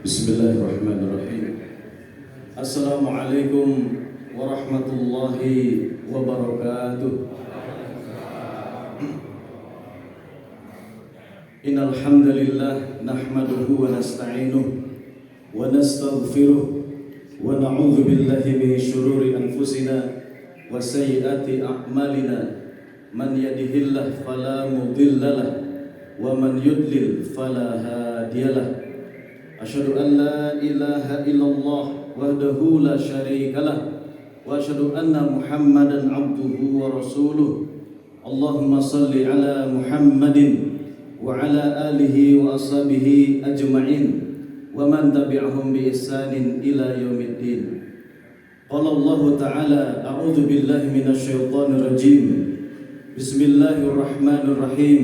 Bismillahirrahmanirrahim. Assalamualaikum warahmatullahi wabarakatuh. Innal hamdalillah nahmaduhu wa nasta'inuhu wa nastaghfiruh wa na'udzu billahi min shururi anfusina wa sayyiati a'malina. Man yahdihillahu fala mudhillalah wa man yudlil fala hadiyalah. Asyhadu an la ilaha illallah wahdahu la syarikalah wa asyhadu anna Muhammadan abduhu wa rasuluh. Allahumma salli ala Muhammadin wa ala alihi wa ashabihi ajma'in wa man tabi'ahum bi ihsanin ila yaumiddin. Qala Allah ta'ala a'udzu billahi minasy syaithanir rajim. Bismillahirrahmanirrahim.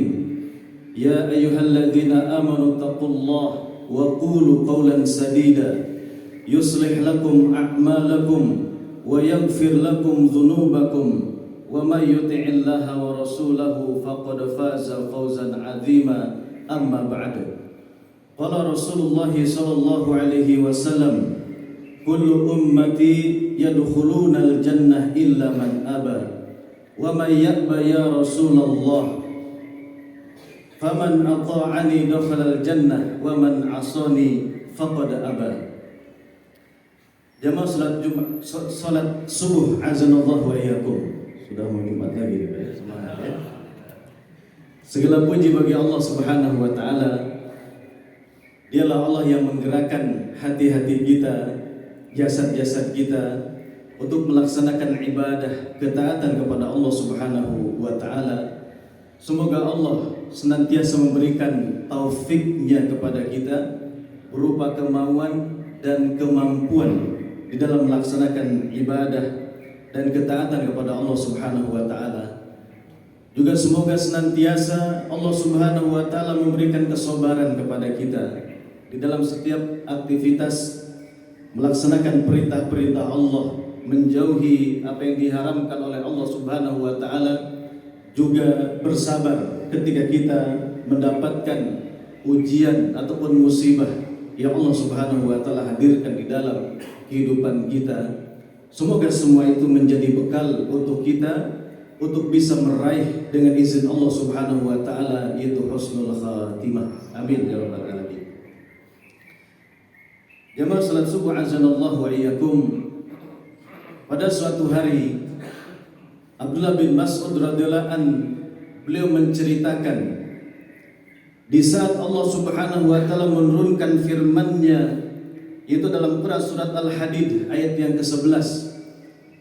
Ya ayyuhalladzina amanu taqullaha wa qulu qawlan sadida yuslih lakum a'malakum wa yaghfir lakum dhunubakum wa may yuti'illaha wa rasulahu faqad faza fawzan 'azima. Amma ba'du. Qala Rasulullah sallallahu alaihi wasallam, kullu ummati yadkhuluna al-jannah illa man aba wa may ya'ba ya Rasulullah faman ata'ani dakhala al-jannah wa man 'asani faqad aba. Jamaah salat subuh azanallahu wa iyyakum. Sudah mau Jumat lagi ya, semangat ya. Segala puji bagi Allah Subhanahu wa taala. Dialah Allah yang menggerakkan hati-hati kita, jasad-jasad kita untuk melaksanakan ibadah ketaatan kepada Allah Subhanahu wa taala. Semoga Allah senantiasa memberikan taufiknya kepada kita berupa kemauan dan kemampuan di dalam melaksanakan ibadah dan ketaatan kepada Allah Subhanahu wa taala. Juga semoga senantiasa Allah Subhanahu wa taala memberikan kesabaran kepada kita di dalam setiap aktivitas melaksanakan perintah-perintah Allah, menjauhi apa yang diharamkan oleh Allah Subhanahu wa taala. Juga bersabar ketika kita mendapatkan ujian ataupun musibah yang Allah Subhanahu wa taala hadirkan di dalam kehidupan kita. Semoga semua itu menjadi bekal untuk kita untuk bisa meraih dengan izin Allah Subhanahu wa taala yaitu husnul khatimah. Amin ya rabbal alamin. Jamaah salat subuh azanallahu wa iyyakum. Pada suatu hari Abdullah bin Mas'ud radhiyallahu an beliau menceritakan di saat Allah Subhanahu wa taala menurunkan firman-Nya yaitu dalam surat Al-Hadid ayat yang ke-11.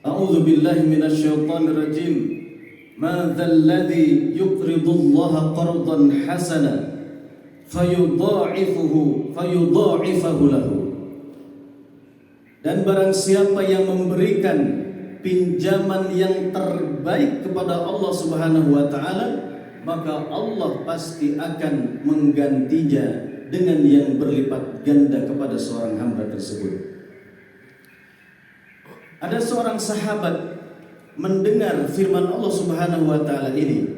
A'udzu billahi minasyaitonir rajim. Ma dzal ladzi yuqridullaha qardan hasana fayudha'ifahu lahu. Dan barang siapa yang memberikan pinjaman yang terbaik kepada Allah Subhanahu wa taala, maka Allah pasti akan menggantinya dengan yang berlipat ganda kepada seorang hamba tersebut. Ada seorang sahabat mendengar firman Allah Subhanahu wa taala ini,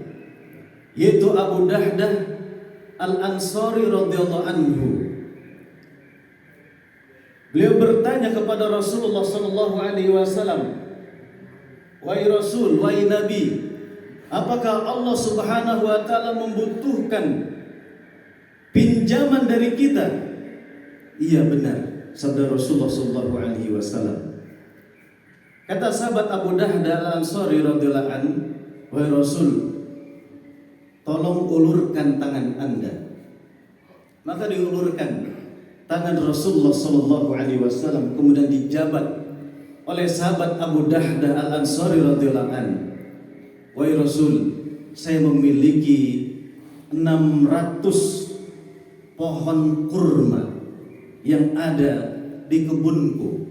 yaitu Abu Dahdah Al-Ansari radhiyallahu anhu. Beliau bertanya kepada Rasulullah sallallahu alaihi wasallam, wahai Rasul, wahai Nabi, apakah Allah Subhanahu wa taala membutuhkan pinjaman dari kita? Iya benar, sabda Rasulullah sallallahu alaihi wasallam. Kata sahabat Abu Dahdah Al-Ansari radhiyallahu an, wahai Rasul, tolong ulurkan tangan Anda. Maka diulurkan tangan Rasulullah sallallahu alaihi wasallam, kemudian dijabat oleh sahabat Abu Dahdah Al-Ansari radhiyallahu an. Wahai Rasul, saya memiliki 600 pohon kurma yang ada di kebunku.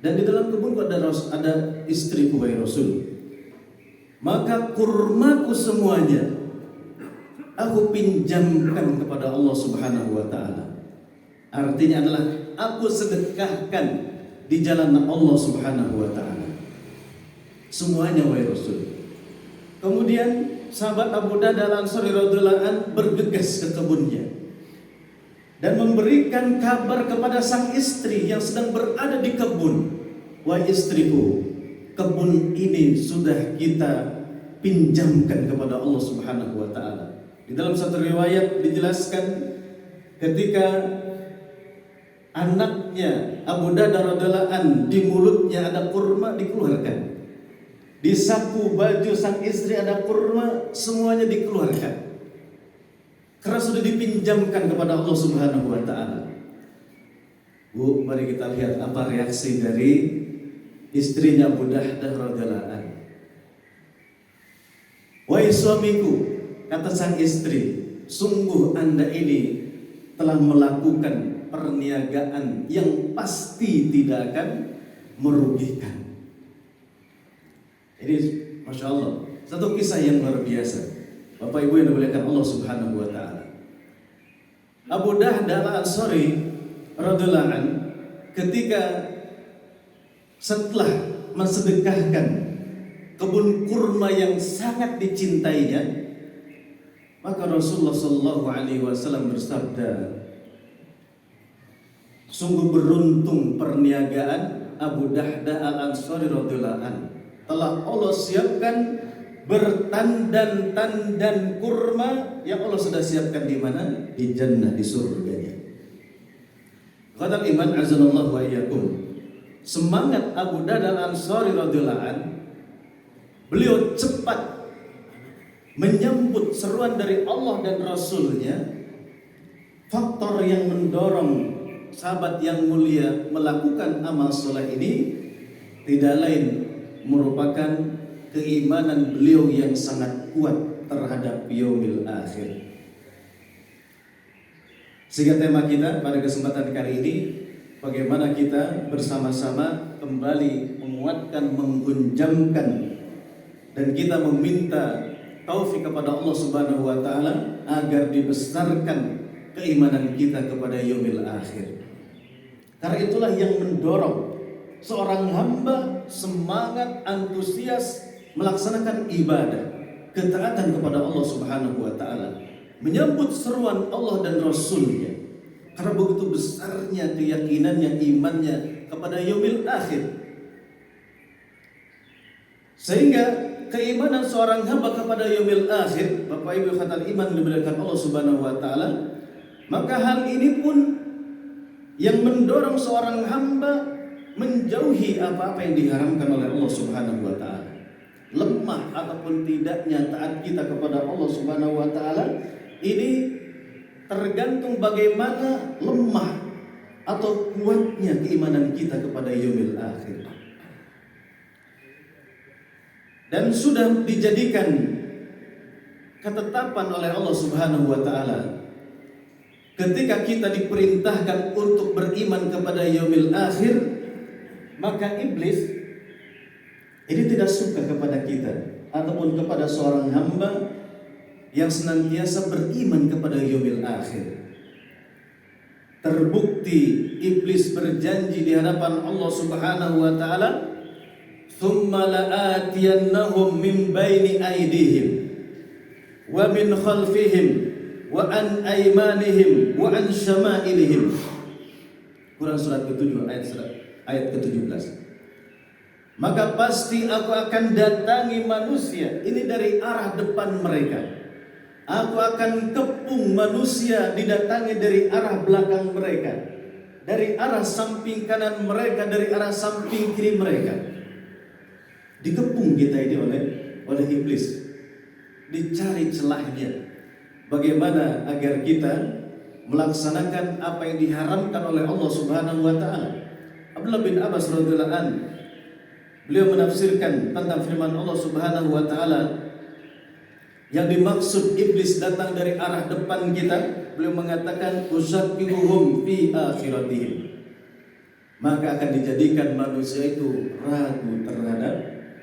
Dan di dalam kebunku ada istriku, wahai Rasul. Maka kurmaku semuanya aku pinjamkan kepada Allah Subhanahu wa taala. Artinya adalah aku sedekahkan di jalan Allah Subhanahu wa taala. Semuanya, wahai Rasul. Kemudian sahabat Abu Dahdah Al-Ansari radhiyallahu an bergegas ke kebunnya. dan memberikan kabar kepada sang istri yang sedang berada di kebun. Wahai istriku, kebun ini sudah kita pinjamkan kepada Allah Subhanahu wa taala. Di dalam satu riwayat dijelaskan ketika anaknya Abu Darda radhiyallahu an di mulutnya ada kurma, dikeluarkan. Di saku baju sang istri ada kurma, semuanya dikeluarkan. Karena sudah dipinjamkan kepada Allah Subhanahu wa taala. Bu, mari kita lihat apa reaksi dari istrinya Abu Darda radhiyallahu an. Wahai suamiku, kata sang istri, sungguh Anda ini telah melakukan perniagaan yang pasti tidak akan merugikan. Ini Masya Allah, satu kisah yang luar biasa. Bapak Ibu yang dimuliakan Allah Subhanahu wa taala. Abu Darda Al-Ansari radhiyallahu an ketika setelah mensedekahkan kebun kurma yang sangat dicintainya, maka Rasulullah sallallahu alaihi wasallam bersabda, sungguh beruntung perniagaan Abu Darda Al-Ansari radhiyallahu an. Telah Allah siapkan bertandan-tandan kurma yang Allah sudah siapkan di mana? Di jannah, di surganya. Kata iman azanallahu wa iyyakum. Semangat Abu Darda Al-Ansari radhiyallahu an, beliau cepat menyambut seruan dari Allah dan Rasulnya. Faktor yang mendorong sahabat yang mulia melakukan amal soleh ini tidak lain merupakan keimanan beliau yang sangat kuat terhadap yaumil akhir. Sehingga tema kita pada kesempatan kali ini, bagaimana kita bersama-sama kembali menguatkan, menggunjamkan, dan kita meminta taufik kepada Allah Subhanahu wa taala agar dibesarkan keimanan kita kepada yaumil akhir. Karena itulah yang mendorong seorang hamba semangat, antusias melaksanakan ibadah, ketaatan kepada Allah Subhanahu wa taala, menyambut seruan Allah dan Rasulnya. Karena begitu besarnya keyakinannya, imannya kepada yaumil akhir. Sehingga keimanan seorang hamba kepada yaumil akhir, Bapak Ibu khatal iman dimuliakan Allah Subhanahu wa taala, maka hal ini pun yang mendorong seorang hamba menjauhi apa-apa yang diharamkan oleh Allah Subhanahu wa taala. Lemah ataupun tidaknya taat kita kepada Allah Subhanahu wa taala ini tergantung bagaimana lemah atau kuatnya keimanan kita kepada yaumil akhir. Dan sudah dijadikan ketetapan oleh Allah Subhanahu wa taala ketika kita diperintahkan untuk beriman kepada yaumil akhir, maka iblis ini tidak suka kepada kita ataupun kepada seorang hamba yang senantiasa beriman kepada yaumil akhir. Terbukti iblis berjanji di hadapan Allah Subhanahu wa taala, "Tsumma la'atiyannahum min baini aydihim wa min khalfihim wa an aymanihim wa an syama'ilihim." Quran surat ke-7 ayat ke-17. Maka pasti aku akan datangi manusia ini dari arah depan mereka. Aku akan kepung manusia didatangi dari arah belakang mereka, dari arah samping kanan mereka, dari arah samping kiri mereka. Dikepung kita ini oleh iblis. Dicari celahnya. Bagaimana agar kita melaksanakan apa yang diharamkan oleh Allah Subhanahu wa taala. Abdullah bin Abbas radhiyallahu anhu, beliau menafsirkan tentang firman Allah Subhanahu wa taala yang dimaksud iblis datang dari arah depan kita. Beliau mengatakan usabbihuhum fi akhiratihim, maka akan dijadikan manusia itu ragu terhadap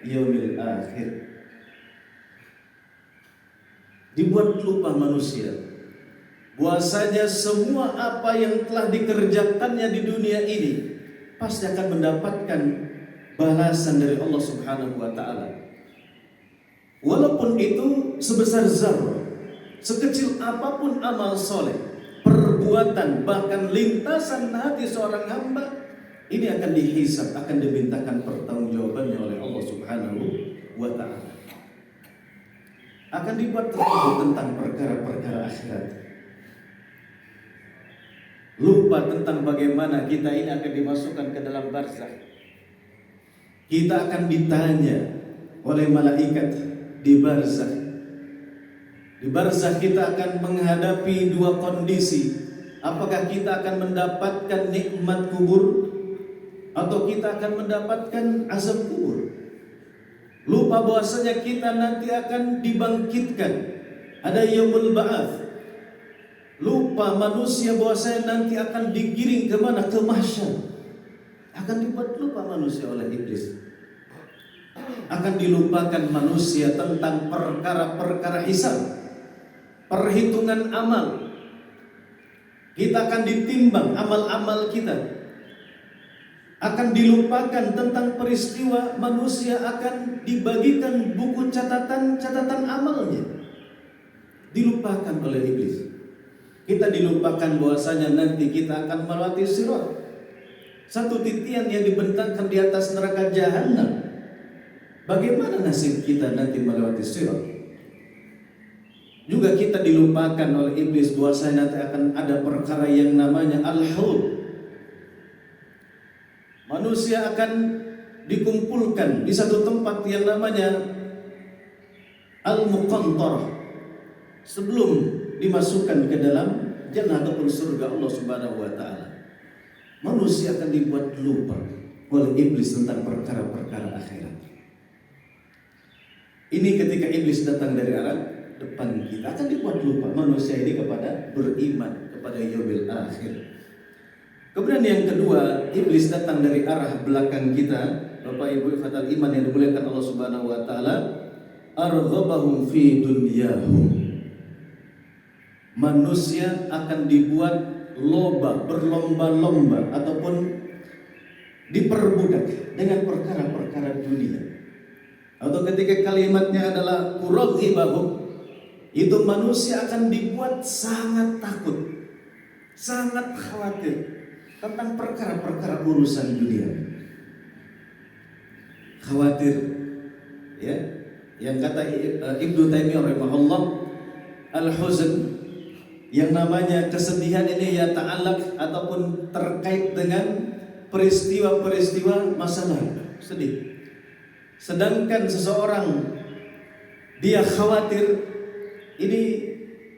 yaumil akhir. Dibuat lupa manusia bahwasanya semua apa yang telah dikerjakannya di dunia ini pasti akan mendapatkan balasan dari Allah Subhanahu wa taala. Walaupun itu sebesar zarrah, sekecil apapun amal soleh, perbuatan perbuatan, bahkan lintasan hati seorang hamba ini akan dihisab, akan dimintakan pertanggungjawabannya oleh Allah Subhanahu wa ta'ala. Akan dibuat tertutup tentang perkara-perkara akhirat. Lupa tentang bagaimana kita ini akan dimasukkan ke dalam barzakh. Kita akan ditanya oleh malaikat di barzakh. Di barzakh kita akan menghadapi dua kondisi. Apakah kita akan mendapatkan nikmat kubur atau kita akan mendapatkan azab kubur? Lupa bahwasanya kita nanti akan dibangkitkan. Ada yaumul ba'ats. Lupa manusia bahwasanya nanti akan digiring ke mana? Ke mahsyar. Akan dibuat lupa manusia oleh iblis. Akan dilupakan manusia tentang perkara-perkara hisab, perhitungan amal. Kita akan ditimbang amal-amal kita. Akan dilupakan tentang peristiwa manusia akan dibagikan buku catatan amalnya. Dilupakan oleh iblis. Kita dilupakan bahwasanya nanti kita akan melewati sirat. Satu titian yang dibentangkan di atas neraka jahanam. Bagaimana nasib kita nanti melewati sirat? Juga kita dilupakan oleh iblis bahwasanya nanti akan ada perkara yang namanya al-haud. Manusia akan dikumpulkan di satu tempat yang namanya al-muqantarah sebelum dimasukkan ke dalam jannah ataupun surga Allah Subhanahu wa ta'ala. Manusia akan dibuat lupa oleh iblis tentang perkara-perkara akhirat. Ini ketika iblis datang dari arah depan kita, akan dibuat lupa manusia ini kepada beriman kepada yaumil akhir. Kemudian yang kedua, iblis datang dari arah belakang kita. Bapak Ibu fatal iman yang dimuliakan Allah Subhanahu wa taala, arghabahum fi dunyahum. Manusia akan dibuat loba, berlomba-lomba ataupun diperbudak dengan perkara-perkara dunia. Atau ketika kalimatnya adalah uraghibahum, itu manusia akan dibuat sangat takut, sangat khawatir tentang perkara-perkara urusan dunia. Khawatir, ya. Yang kata Ibnu Taimiyah rahimahullah, al-huzn, yang namanya kesedihan ini ya ta'allaq ataupun terkait dengan peristiwa-peristiwa masa lalu, sedih. Sedangkan seseorang dia khawatir, ini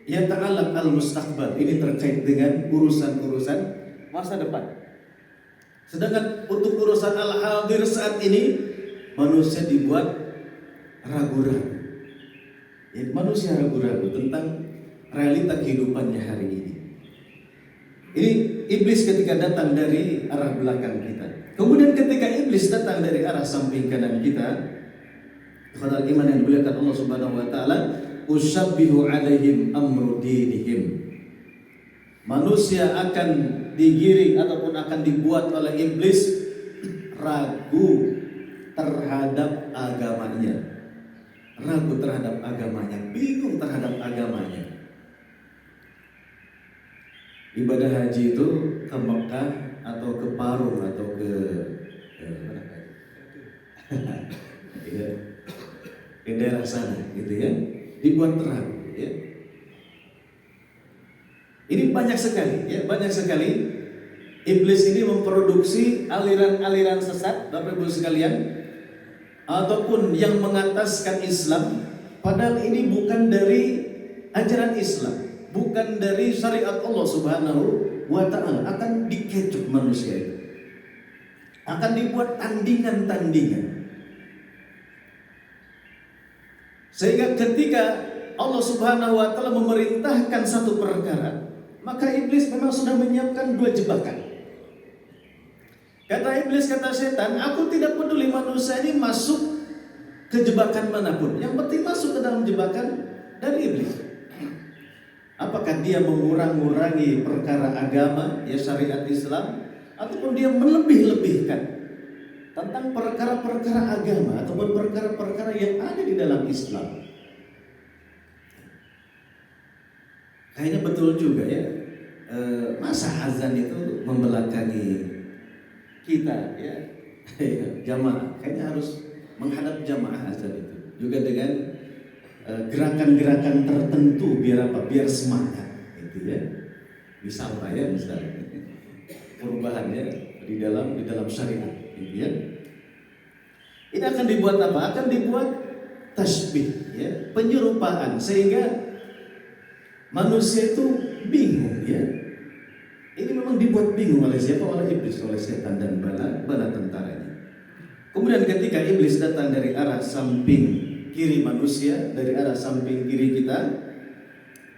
ya ta'allaq al-mustaqbal, ini terkait dengan urusan-urusan masa depan. Sedangkan untuk urusan al-hadir saat ini, manusia dibuat ragu-ragu. Ya, manusia ragu-ragu tentang realita kehidupannya hari ini. Ini iblis ketika datang dari arah belakang kita. Kemudian ketika iblis datang dari arah samping kanan kita, kepada iman yang dimuliakan Allah Subhanahu wa taala, usabbihu alaihim amru dinihim. Manusia akan digiring ataupun akan dibuat oleh iblis ragu terhadap agamanya. Ragu terhadap agamanya, bingung terhadap agamanya. Ibadah haji itu ke Mekah atau ke Parung atau ke ke daerah sana gitu ya, dibuat ragu ya. Ini banyak sekali ya, banyak sekali iblis ini memproduksi aliran-aliran sesat Bapak Ibu sekalian, ataupun yang mengataskan Islam padahal ini bukan dari ajaran Islam, bukan dari syariat Allah Subhanahu wa ta'ala. Akan dikecut manusia itu, akan dibuat tandingan-tandingan, sehingga ketika Allah Subhanahu wa ta'ala memerintahkan satu perkara, maka iblis memang sudah menyiapkan dua jebakan. Kata iblis, kata setan, aku tidak peduli manusia ini masuk ke jebakan manapun, yang penting masuk ke dalam jebakan dari iblis. Apakah dia mengurangi perkara agama, ya syariat Islam, ataupun dia melebih-lebihkan tentang perkara-perkara agama ataupun perkara-perkara yang ada di dalam Islam. Kayaknya betul juga ya, masa azan itu membelakangi kita ya. Jamaah kayaknya harus menghadap jamaah azan itu juga dengan gerakan-gerakan tertentu biar apa? Biar semangat gitu ya. Misalnya perubahannya di dalam syariat gitu ya. Ini akan dibuat apa? Akan dibuat tasbih ya, penyerupaan sehingga manusia itu bingung ya. Ini memang dibuat bingung oleh siapa? Oleh iblis, oleh setan dan bala tentaranya. Kemudian ketika iblis datang dari arah samping kiri manusia, dari arah samping kiri kita,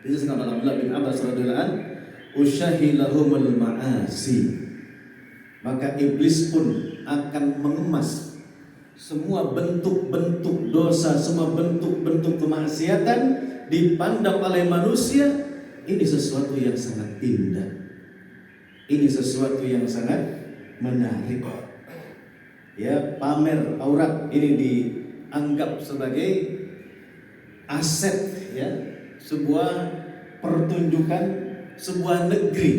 disebutkan oleh Abdullah bin Abbas radhiyallahu anhu, usyahilahumul ma'asi. Maka iblis pun akan mengemas semua bentuk-bentuk dosa, semua bentuk-bentuk kemaksiatan dipandang oleh manusia. Ini sesuatu yang sangat indah. Ini sesuatu yang sangat menarik. Ya, pamer aurat ini dianggap sebagai aset ya, sebuah pertunjukan sebuah negeri.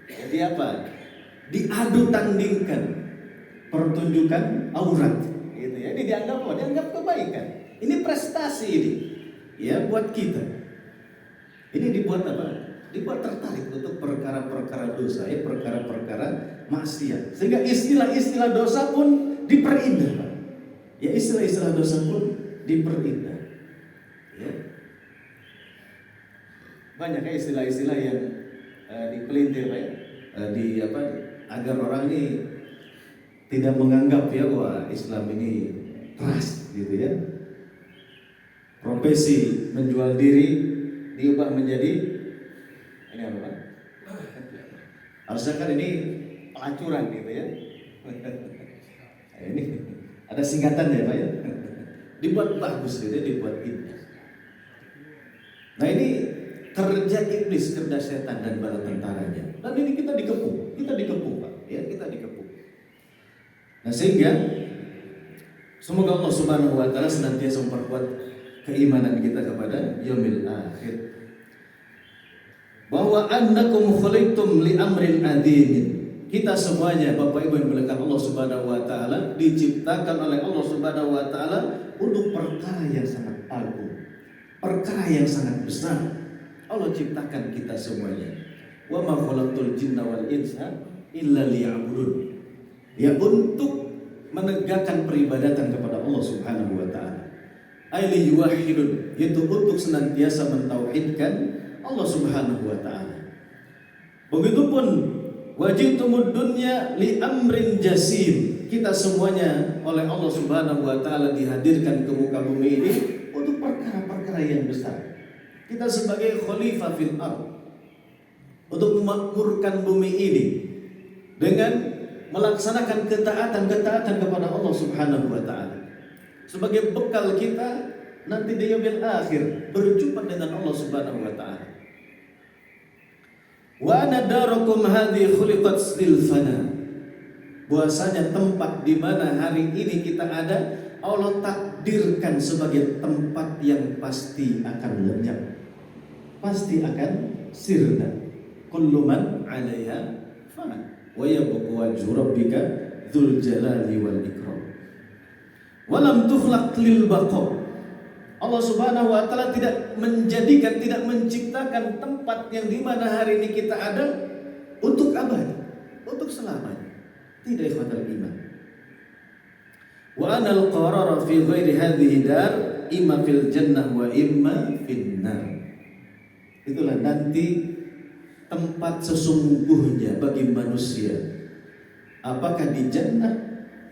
Jadi apa? Diadu tandingkan pertunjukan aurat gitu ya. Ini dianggap apa? Dianggap kebaikan. Ini prestasi ini ya buat kita. Ini dibuat apa? Dibuat tertarik untuk perkara-perkara dosa ya, perkara-perkara maksiat. Sehingga istilah-istilah dosa pun diperindah. Ya, istilah-istilah dosa pun diperindah. Ya. Banyak ya istilah-istilah yang dipelintir ya. Agar orang ini tidak menganggap ya bahwa Islam ini keras gitu ya. Profesi menjual diri diubah menjadi ini apa Pak? Harusnya kan ini pelacuran gitu ya. Ini ada singkatan ya Pak ya. Dibuat bagus gitu ya, dibuat indah. Nah ini kerja iblis, kerja setan dan bala tentaranya. Dan ini kita dikepung Pak, ya kita dikepung. Nah sehingga semoga Allah Subhanahu Wa Taala senantiasa memperkuat keimanan kita kepada yaumil akhir. Bahwa annakum khuliqtum li amrin adimin. Kita semuanya Bapak Ibu yang dimuliakan Allah Subhanahu Wa Taala diciptakan oleh Allah Subhanahu Wa Taala untuk perkara yang sangat agung, perkara yang sangat besar. Allah ciptakan kita semuanya. Wa ma khalaqtul jinna wal insa illa liya'budun. Ya untuk menegakkan peribadatan kepada Allah Subhanahu wa taala. Aili yuwahhidun, yaitu untuk senantiasa mentauhidkan Allah Subhanahu wa taala. Begitupun wajibtumud dunya li amrin jasim. Kita semuanya oleh Allah Subhanahu wa taala dihadirkan ke muka bumi ini untuk perkara-perkara yang besar. Kita sebagai khalifah fil ardh untuk memakmurkan bumi ini dengan melaksanakan ketaatan kepada Allah Subhanahu wa taala. Sebagai bekal kita nanti di yaumil akhir berjumpa dengan Allah Subhanahu wa taala. Wa ana darukum hadhi khuliqat lil fana. Bahwasanya tempat di mana hari ini kita ada Allah takdirkan sebagai tempat yang pasti akan lenyap. Pasti akan sirna. Kullu man 'alaiha fan wa yabqa wajhu rabbika dzul jalali wal ikram. Walam tukhlaq lil baqa. Allah Subhanahu wa taala tidak menciptakan tempat yang di mana hari ini kita ada untuk abadi, untuk selamanya. Tidak ikhwatal iman. Wa anal qarara fi ghairi hadhihi dar imma fil jannah wa imma fin nar. Itulah nanti tempat sesungguhnya bagi manusia. Apakah di jannah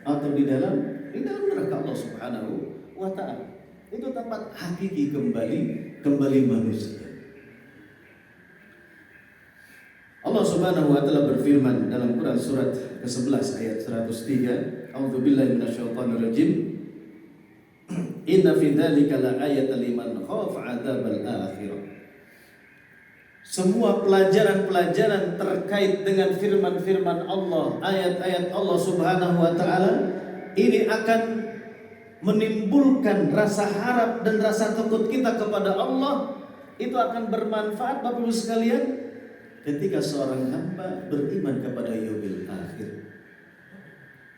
atau di dalam neraka Allah Subhanahu wa taala. Itu tempat hakiki kembali manusia. Allah Subhanahu wa taala berfirman dalam Quran surat ke-11 ayat 103, A'udzubillahi minasyaitonir rajim. Inna fi dzalika laayatan liman khafa 'adzabal akhirah. Semua pelajaran-pelajaran terkait dengan firman-firman Allah, ayat-ayat Allah Subhanahu wa taala ini akan menimbulkan rasa harap dan rasa takut kita kepada Allah. Itu akan bermanfaat Bapak Ibu sekalian ketika seorang hamba beriman kepada yaumil akhir.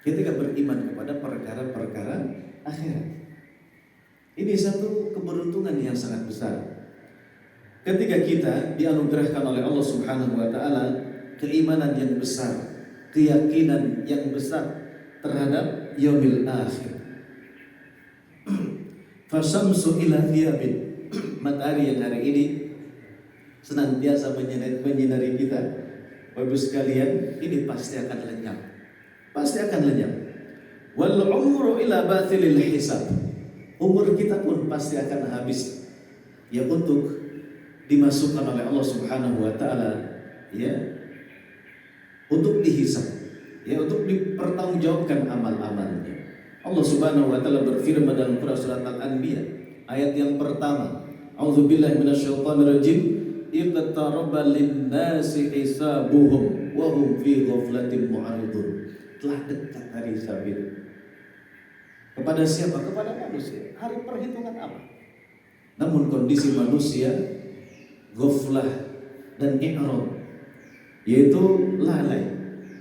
Ketika beriman kepada perkara-perkara akhirat. Ini satu keberuntungan yang sangat besar. Ketika kita dianugerahkan oleh Allah Subhanahu wa taala keimanan yang besar, keyakinan yang besar terhadap yaumil akhir. Fasamsu ila thiyabin. Matahari yang hari ini senantiasa menyinari kita. Bapak sekalian, ini pasti akan lenyap. Pasti akan lenyap. Wal umru ila bathilil hisab. Umur kita pun pasti akan habis. Ya, untuk dimasukkan oleh Allah Subhanahu wa taala, ya, untuk dihisab, ya, untuk dipertanggungjawabkan amal-amalnya. Allah Subhanahu wa taala berfirman dalam surat Al-Anbiya ayat yang pertama, A'udzubillahi minasyaitonirrajim, iqtaraba lin-nasi hisabuhum wa hum fi ghaflatin mu'ridun. Telah dekat hari hisab itu. Kepada siapa? Kepada manusia. Hari perhitungan apa? Namun kondisi manusia ghaflah dan i'rad, yaitu lalai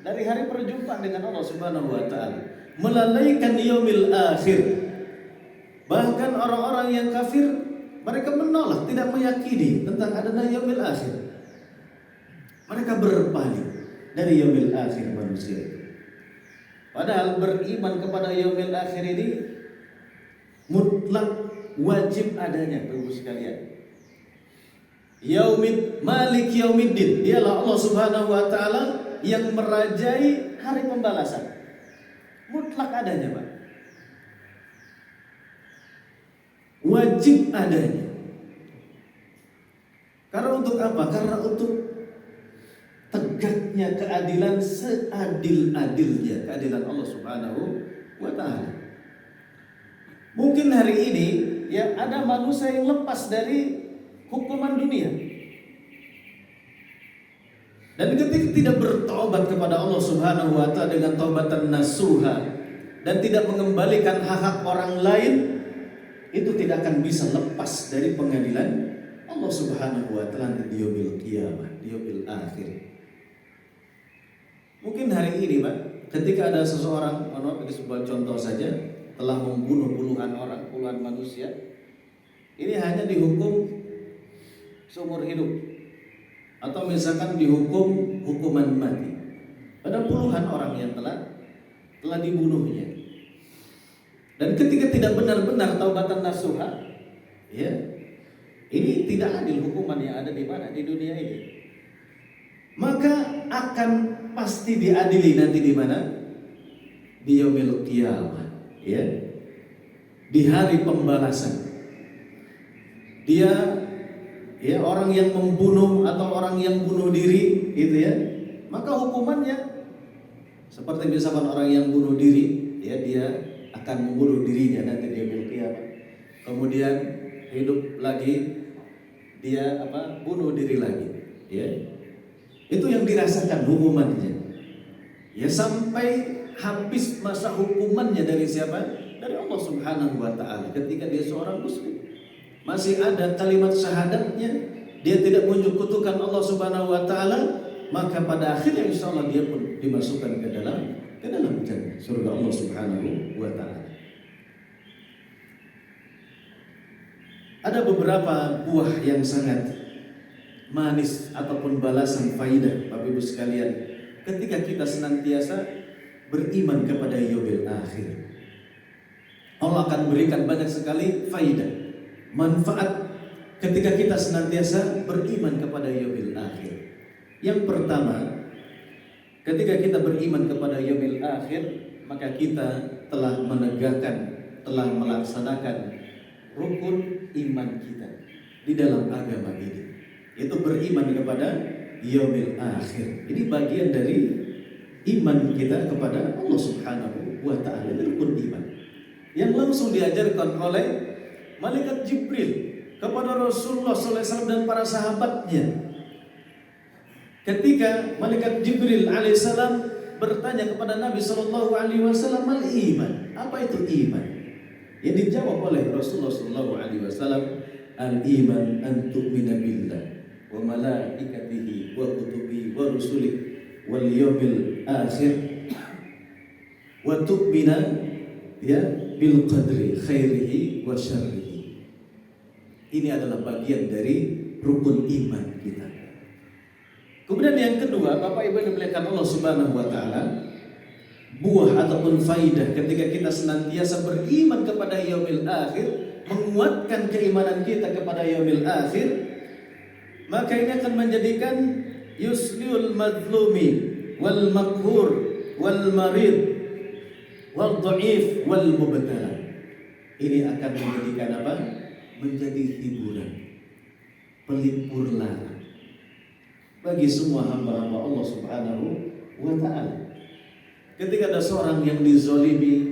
dari hari perjumpaan dengan Allah Subhanahu wa taala, melalaikan yaumil akhir. Bahkan orang-orang yang kafir, mereka menolak, tidak meyakini tentang adanya yaumil akhir. Mereka berpaling dari yaumil akhir manusia. Padahal beriman kepada yaumil akhir ini mutlak wajib adanya, Bapak sekalian. Malik yaumiddin, dialah Allah Subhanahu wa taala yang merajai hari pembalasan. Mutlak adanya, Pak. Wajib adanya. Karena untuk apa? Karena untuk tegaknya keadilan seadil-adilnya, keadilan Allah Subhanahu wa taala. Mungkin hari ini ya ada manusia yang lepas dari hukuman dunia. Dan ketika tidak bertobat kepada Allah Subhanahu wa taala dengan taubatan nasuha dan tidak mengembalikan hak-hak orang lain, itu tidak akan bisa lepas dari pengadilan Allah Subhanahu wa taala di yaumil qiyamah, di yaumil akhir. Mungkin hari ini, Pak, ketika ada seseorang, ini sebuah contoh saja, telah membunuh puluhan orang, puluhan manusia, ini hanya dihukum seumur hidup, atau misalkan dihukum hukuman mati. Ada puluhan orang yang telah dibunuhnya. Dan ketika tidak benar-benar taubatan nasuha, ya, ini tidak adil hukuman yang ada di mana? Di dunia ini. Maka akan pasti diadili nanti di mana? Di yaumil qiyamah, ya. Di hari pembalasan. Dia, ya, orang yang membunuh atau orang yang bunuh diri, gitu ya. Maka hukumannya seperti misalkan orang yang bunuh diri, ya, dia akan membunuh dirinya nanti di yaumil qiyamah. Kemudian hidup lagi, dia bunuh diri lagi, ya. Itu yang dirasakan hukumannya. Ya, sampai habis masa hukumannya dari siapa? Dari Allah Subhanahu wa taala. Ketika dia seorang muslim, masih ada kalimat syahadatnya, dia tidak menyekutukan Allah Subhanahu wa taala, maka pada akhirnya insyaallah dia pun dimasukkan ke dalam jannah, surga Allah Subhanahu wa taala. Ada beberapa buah yang sangat manis ataupun balasan faidah, Bapak Ibu sekalian, ketika kita senantiasa beriman kepada yaumil akhir. Allah akan berikan banyak sekali faidah, manfaat ketika kita senantiasa beriman kepada yaumil akhir. Yang pertama, ketika kita beriman kepada yaumil akhir, maka kita telah menegakkan, telah melaksanakan rukun iman kita di dalam agama ini. Itu beriman kepada yaumil akhir. Ini bagian dari iman kita kepada Allah Subhanahu wa taala, rukun iman yang langsung diajarkan oleh malaikat Jibril kepada Rasulullah SAW dan para sahabatnya. Ketika malaikat Jibril alaihissalam bertanya kepada Nabi SAW, "Mal iman?" Apa itu iman? Yang dijawab oleh Rasulullah SAW, "Al iman an tu'mina billah wa malaikatihi wa kutubihi wa rusulih wal yaumil akhir wa tu'mina ya bil qadri khairihi wa syarrihi. Ini adalah bagian dari rukun iman kita. Kemudian yang kedua, Bapak Ibu dimuliakan Allah Subhanahu wa taala, buah ataupun faidah ketika kita senantiasa beriman kepada yaumil akhir, menguatkan keimanan kita kepada yaumil akhir, maka ini akan menjadikan yusliul mazlumi wal makhur wal marid wal dhaif wal mubtala. Ini akan menjadikan apa? Menjadi hiburan, pelipur lara bagi semua hamba-hamba Allah Subhanahu wa taala. Ketika ada seorang yang dizolimi,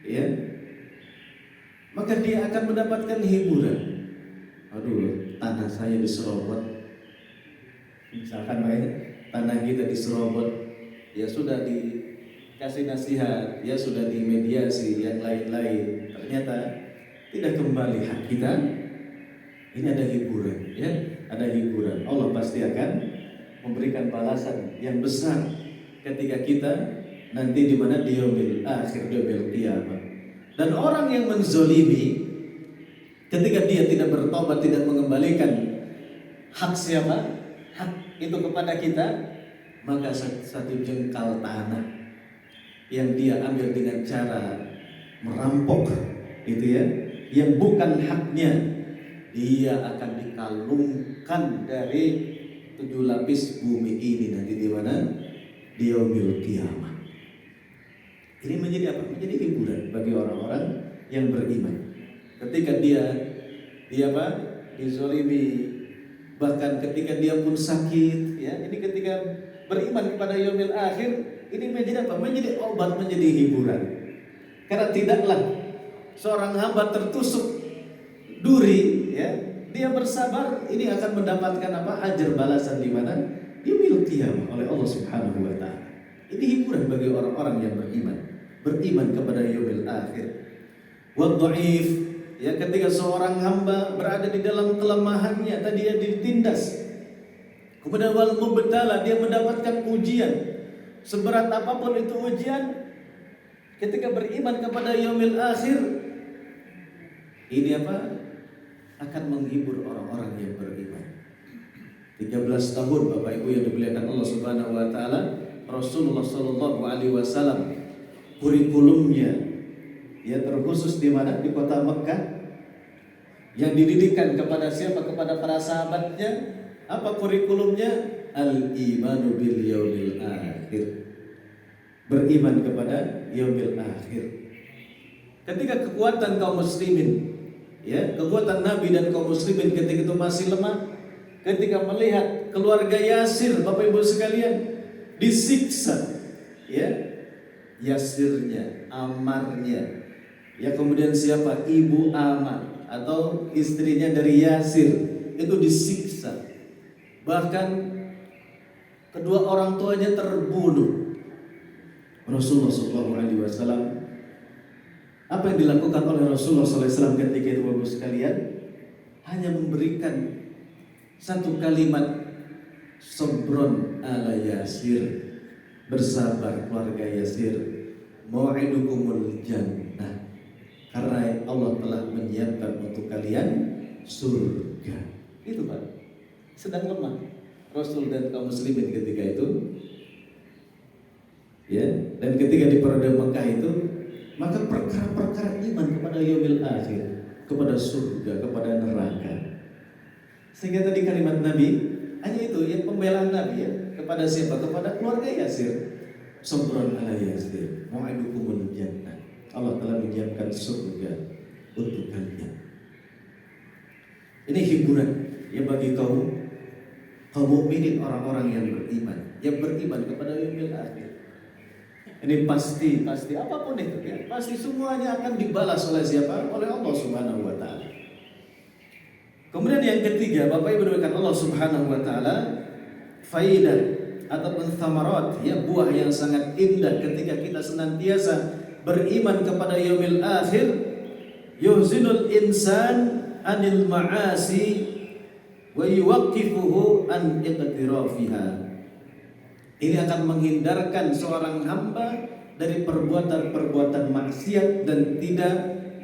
ya, maka dia akan mendapatkan hiburan. Aduh, tanah saya diserobot. Misalkan tanah kita diserobot, ya sudah dikasih nasihat, ya sudah dimediasi, yang lain-lain, ternyata tidak kembali hak kita. Ini ada hiburan, ya, ada hiburan. Allah pasti akan memberikan balasan yang besar ketika kita nanti di mana di yaumil akhir, yaumil qiyamah. Dan orang yang menzolimi, ketika dia tidak bertobat, tidak mengembalikan hak siapa? Hak itu kepada kita, maka satu jengkal tanah yang dia ambil dengan cara merampok, gitu ya, yang bukan haknya, dia akan dikalungkan dari 7 lapis bumi ini nanti di mana? Di yaumil qiyamah. Ini menjadi apa? Menjadi hiburan bagi orang-orang yang beriman. Ketika dia apa? Dizolimi, bahkan ketika dia pun sakit, ya. Ini ketika beriman kepada yaumil akhir, ini menjadi apa? Menjadi obat, menjadi hiburan. Karena tidaklah seorang hamba tertusuk duri, ya, dia bersabar, ini akan mendapatkan apa? Ajar balasan di mana? Yaumil qiyamah oleh Allah Subhanahu wa taala. Ini hiburan bagi orang-orang yang beriman kepada yaumil akhir. Wa dhaif, ya, ketika seorang hamba berada di dalam kelemahannya, tadi dia ditindas. Kemudian wal mubtala, dia mendapatkan ujian. Seberat apapun itu ujian, ketika beriman kepada yaumil akhir, ini apa? Akan menghibur orang-orang yang beriman. 13 tahun Bapak Ibu yang dimuliakan Allah Subhanahu wa taala, Rasulullah sallallahu alaihi wasallam kurikulumnya, ya, terkhusus di mana? Di kota Mekah, yang dididikkan kepada siapa? Kepada para sahabatnya. Apa kurikulumnya? Al-imanu bil yaumil akhir. Beriman kepada yaumil akhir. Ketika kekuatan kaum muslimin, ya, kekuatan Nabi dan kaum muslimin ketika itu masih lemah, ketika melihat keluarga Yasir, Bapak Ibu sekalian, disiksa, ya, Yasirnya, Ammarnya, ya, kemudian siapa? Ibu Ammar atau istrinya dari Yasir itu disiksa. Bahkan kedua orang tuanya terbunuh. Rasulullah SAW, apa yang dilakukan oleh Rasulullah SAW ketika itu, Bapak sekalian? Hanya memberikan satu kalimat, sabron ala Yasir, bersabar keluarga Yasir, mau'idukumul jannah, karena Allah telah menyiapkan untuk kalian surga. Itu Pak, sedang lemah Rasul dan kaum muslimin ketika itu, ya. Dan ketika di periode Mekah itu, maka perkara-perkara iman kepada yaumil akhir, kepada surga, kepada neraka. Sehingga tadi kalimat Nabi hanya itu, ya, pembelaan Nabi, ya, kepada siapa? Kepada keluarga Yasir. Sabron ala Yasir, mau'idukumul jannah. Allah telah menyiapkan surga untuk kalian. Ini hiburan, ya, bagi kaum mukminin, orang-orang yang beriman kepada yaumil akhir. Ini pasti apapun itu, ya, pasti semuanya akan dibalas oleh siapa? Oleh Allah Subhanahu wa taala. Kemudian yang ketiga, Bapak Ibu dimuliakan Allah Subhanahu wa taala, faidah ataupun thamarat, ya, buah yang sangat indah ketika kita senantiasa beriman kepada yaumil akhir. Yuhzinul insan anil ma'asi wa yuwaqqifuhu an iqtirafiha. Ini akan menghindarkan seorang hamba dari perbuatan-perbuatan maksiat dan tidak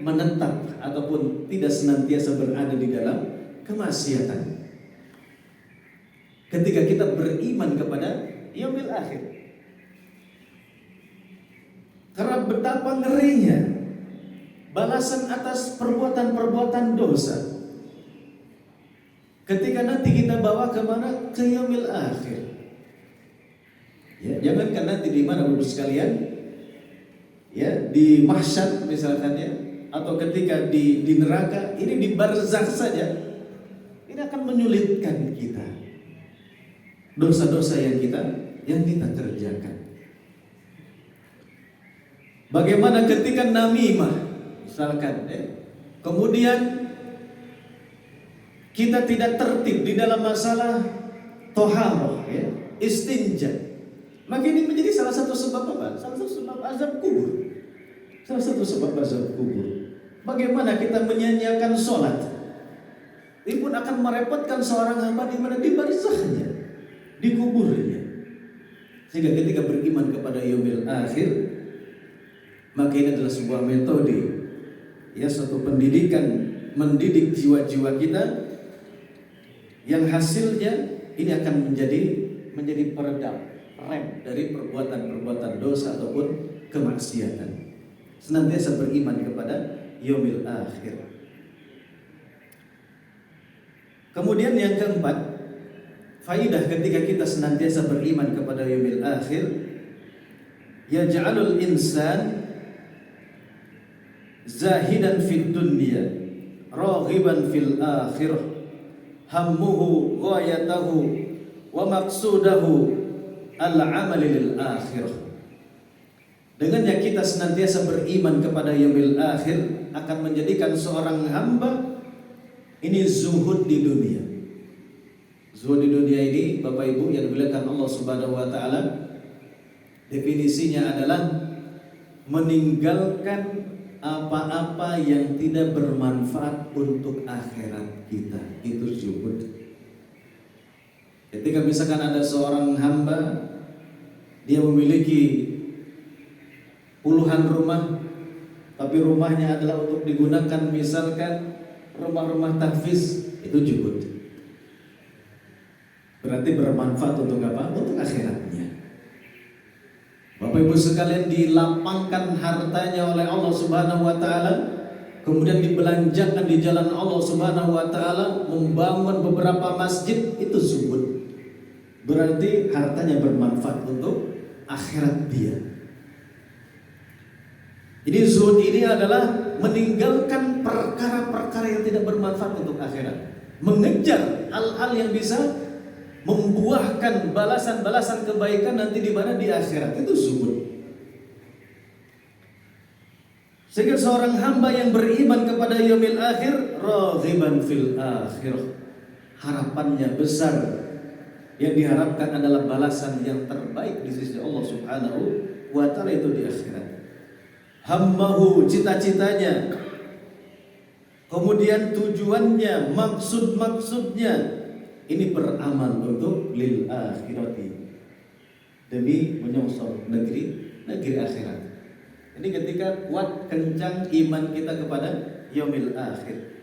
menetap ataupun tidak senantiasa berada di dalam kemaksiatan. Ketika kita beriman kepada yaumil akhir. Karena betapa ngerinya balasan atas perbuatan-perbuatan dosa. Ketika nanti kita bawa kemana? Ke yaumil akhir. Ya, jangankan nanti di mana Bapak sekalian, ya di mahsyar misalkan ya, atau ketika di neraka, ini di barzakh saja, ini akan menyulitkan kita. Dosa-dosa yang kita kerjakan. Bagaimana ketika namimah, misalkan, kemudian kita tidak tertib di dalam masalah toharoh, istinja. Maka ini menjadi salah satu sebab apa? Salah satu sebab azab kubur. Salah satu sebab azab kubur. Bagaimana kita menyanyiakan sholat? Ini pun akan merepotkan seorang hamba di mana di barzakhnya, di kuburnya. Sehingga ketika beriman kepada yaumil akhir, maka ini adalah sebuah metode, ya, suatu pendidikan mendidik jiwa-jiwa kita yang hasilnya ini akan menjadi peredam, rem dari perbuatan-perbuatan dosa ataupun kemaksiatan. Senantiasa beriman kepada yaumil akhir. Kemudian yang keempat, faidah ketika kita senantiasa beriman kepada yaumil akhir, yaj'alul insan zahidan fid dunya raghiban fil akhirah, hammuhu ghayatahu wa maqsudahu al-amal lil akhirah. Dengannya kita senantiasa beriman kepada yaumil akhir akan menjadikan seorang hamba ini zuhud di dunia. Zuhud di dunia ini, Bapak Ibu yang dimuliakan Allah Subhanahu wa taala, definisinya adalah meninggalkan apa-apa yang tidak bermanfaat untuk akhirat kita. Itu zuhud. Ketika misalkan ada seorang hamba, dia memiliki puluhan rumah, tapi rumahnya adalah untuk digunakan misalkan rumah-rumah tahfiz, itu zuhud. Berarti bermanfaat untuk apa? Untuk akhiratnya. Bapak Ibu sekalian, dilapangkan hartanya oleh Allah Subhanahu wa taala, kemudian dibelanjakan di jalan Allah Subhanahu wa taala, membangun beberapa masjid, itu zuhud. Berarti hartanya bermanfaat untuk akhirat dia. Jadi zuhud ini adalah meninggalkan perkara-perkara yang tidak bermanfaat untuk akhirat, mengejar hal-hal yang bisa membuahkan balasan-balasan kebaikan nanti di mana? Di akhirat. Itu zuhud. Sehingga seorang hamba yang beriman kepada yaumil akhir, raghiban fil akhirah, harapannya besar. Yang diharapkan adalah balasan yang terbaik di sisi Allah Subhanahu wa taala, itu di akhirat. Hammahu, cita-citanya, kemudian tujuannya, maksud-maksudnya, ini beramal untuk lil akhirati, demi menyongsong negeri akhirat. Ini ketika kuat kencang iman kita kepada yaumil akhir.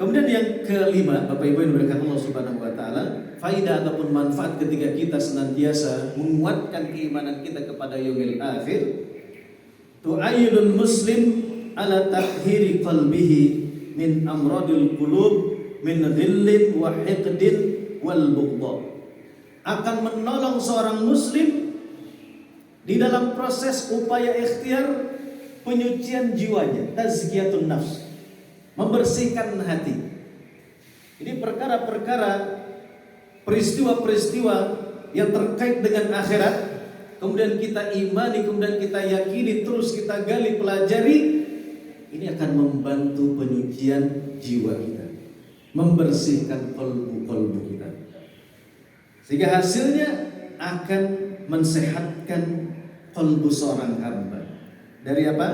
Kemudian yang kelima, Bapak Ibu yang dimuliakan Allah Subhanahu wa taala, faidah ataupun manfaat ketika kita senantiasa menguatkan keimanan kita kepada yaumil akhir, tu'ayyidul muslim ala tathhiri qalbihi min amradil qulub min ghillin wa hiqdin wal bughdha. Akan menolong seorang muslim di dalam proses upaya ikhtiar penyucian jiwanya, tazkiyatun nafs, membersihkan hati. Ini perkara-perkara, peristiwa-peristiwa yang terkait dengan akhirat, kemudian kita imani, kemudian kita yakini, terus kita gali, pelajari, ini akan membantu penyucian jiwa kita, membersihkan qalbu kita, sehingga hasilnya akan mensehatkan qalbu seorang hamba dari apa?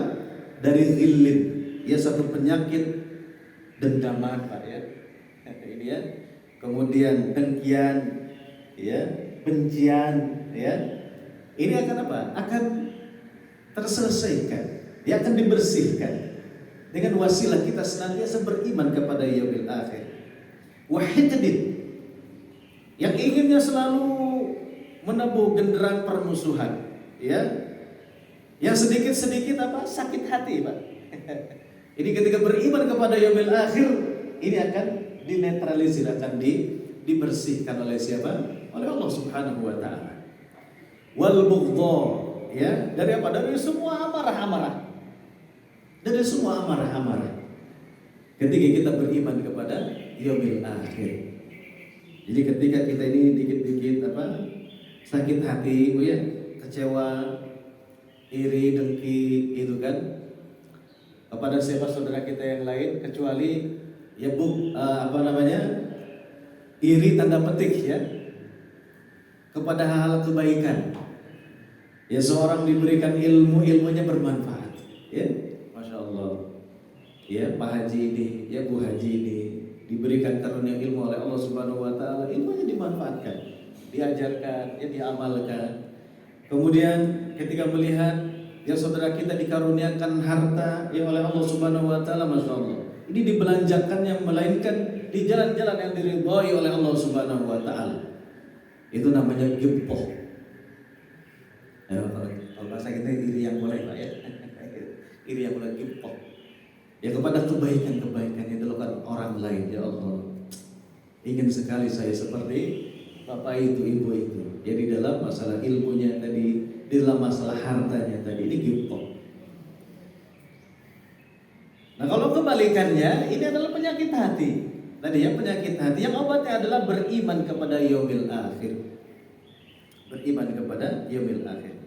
Dari ghillin, ya, satu penyakit dendaman, Pak, ya. Ini ya. Kemudian dengkian, ya, bencian, ya. Ini akan apa? Akan terselesaikan. Dia akan dibersihkan dengan wasilah kita senantiasa beriman kepada yaumil akhir. Wahidin, yang inginnya selalu menebu genderang permusuhan, ya. Yang sedikit-sedikit apa? Sakit hati, Pak. Ini ketika beriman kepada yaumil akhir, ini akan dinetralisir, akan dibersihkan oleh siapa? Oleh Allah Subhanahu wa taala. Wal bughdha, ya, dari apa? Dari semua amarah-amarah. Dari semua amarah-amarah. Ketika kita beriman kepada yaumil akhir. Jadi ketika kita ini dikit-dikit apa? Sakit hati, ya, kecewa, iri, dengki, itu kan kepada siapa saudara kita yang lain kecuali ya iri tanda petik, ya, kepada hal kebaikan. Ya, seorang diberikan ilmunya bermanfaat, ya, masya Allah, ya, Pak Haji ini, ya, Bu Haji ini diberikan karunia ilmu oleh Allah Subhanahu Wa Taala, ilmunya dimanfaatkan, diajarkan, ya, diamalkan. Kemudian ketika melihat ya saudara kita dikaruniakan harta yang oleh Allah Subhanahu wa taala, masya Allah, ini dibelanjakan yang melainkan di jalan-jalan yang diridhai oleh Allah Subhanahu wa taala. Itu namanya gibtoh. Ya, kalau bahasa kita iri yang boleh, Pak, ya. Iri yang boleh, gibtoh. Ya, kepada kebaikan-kebaikan yang dilakukan orang lain, ya Allah. Ingin sekali saya seperti bapak itu, ibu itu. Jadi dalam masalah ilmunya tadi, di dalam masalah hartanya tadi, ini gibtoh. Nah, kalau kebalikannya, ini adalah penyakit hati. Tadi ya, penyakit hati yang obatnya adalah beriman kepada yaumil akhir. Beriman kepada yaumil akhir.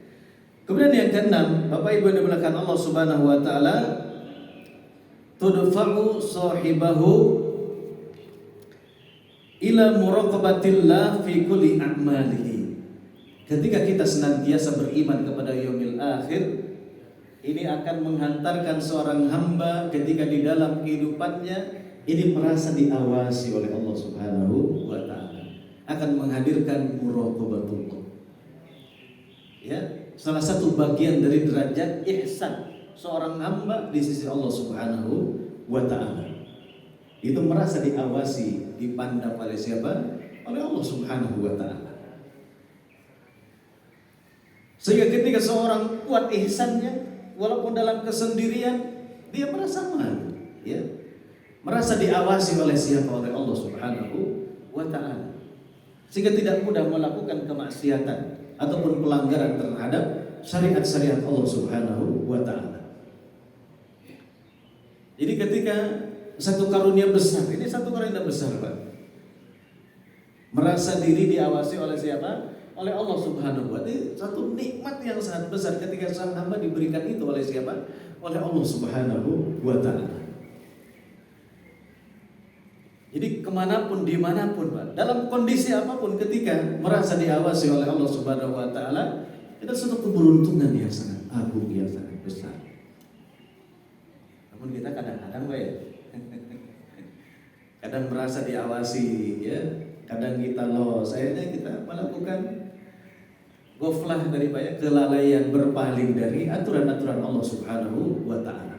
Kemudian yang keenam, Bapak Ibu yang dimuliakan Allah Subhanahu wa taala, tudfa'u sahibahu ila muraqabatillah fi kulli a'malihi. Ketika kita senantiasa beriman kepada yaumil akhir, ini akan menghantarkan seorang hamba ketika di dalam kehidupannya ini merasa diawasi oleh Allah Subhanahu wa taala, akan menghadirkan muraqabatullah. Ya, salah satu bagian dari derajat ihsan seorang hamba di sisi Allah Subhanahu wa taala. Itu merasa diawasi, dipandang oleh siapa? Oleh Allah Subhanahu wa taala. Sehingga ketika seorang kuat ihsannya, walaupun dalam kesendirian, dia merasa malu, ya, merasa diawasi oleh siapa? Oleh Allah Subhanahu wa taala. Sehingga tidak mudah melakukan kemaksiatan ataupun pelanggaran terhadap syariat-syariat Allah Subhanahu wa taala. Jadi ketika satu karunia besar, ini satu karunia besar, Pak. Merasa diri diawasi oleh siapa? Oleh Allah Subhanahu wa taala. Satu nikmat yang sangat besar ketika sang hamba diberikan itu oleh siapa? Oleh Allah Subhanahu wa taala. Jadi kemanapun, dimanapun, Pak, dalam kondisi apapun, ketika merasa diawasi oleh Allah Subhanahu wa taala, itu suatu keberuntungan yang sangat agung, yang sangat besar. Namun kita kadang-kadang, Pak, ya, kadang merasa diawasi, ya, kadang kita lost, akhirnya kita melakukan ghaflah dari banyak kelalaian, berpaling dari aturan-aturan Allah Subhanahu wa taala.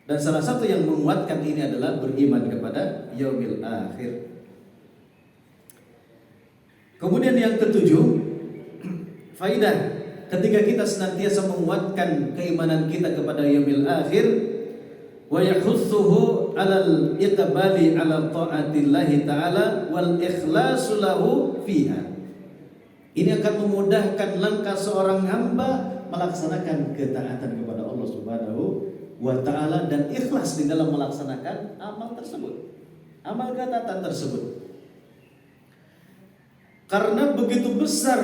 Dan salah satu yang menguatkan ini adalah beriman kepada yaumil akhir. Kemudian yang ketujuh, faidah ketika kita senantiasa menguatkan keimanan kita kepada yaumil akhir, wa yahutsuhu 'alal iqbali 'ala ta'atillahi ta'ala wal ikhlasu lahu fiha. Ini akan memudahkan langkah seorang hamba melaksanakan ketaatan kepada Allah Subhanahu wa ta'ala dan ikhlas di dalam melaksanakan amal tersebut, amal ketaatan tersebut. Karena begitu besar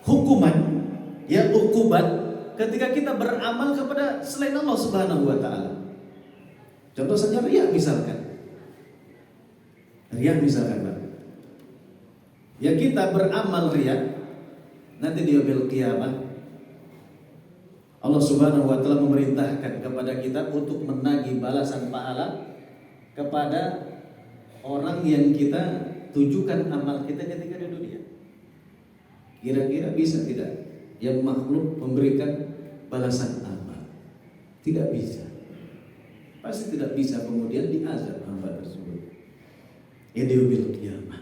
hukuman, ya, ukubat ketika kita beramal kepada selain Allah Subhanahu wa ta'ala. Contoh saja riya misalkan. Riya misalkan, Pak. Ya, kita beramal riya, nanti di yaumil qiyamah Allah Subhanahu wa taala memerintahkan kepada kita untuk menagih balasan pahala kepada orang yang kita tujukan amal kita ketika di dunia. Kira-kira bisa tidak yang makhluk memberikan balasan amal? Tidak bisa. Pasti tidak bisa, kemudian diazab hamba tersebut. Yaumil qiyamah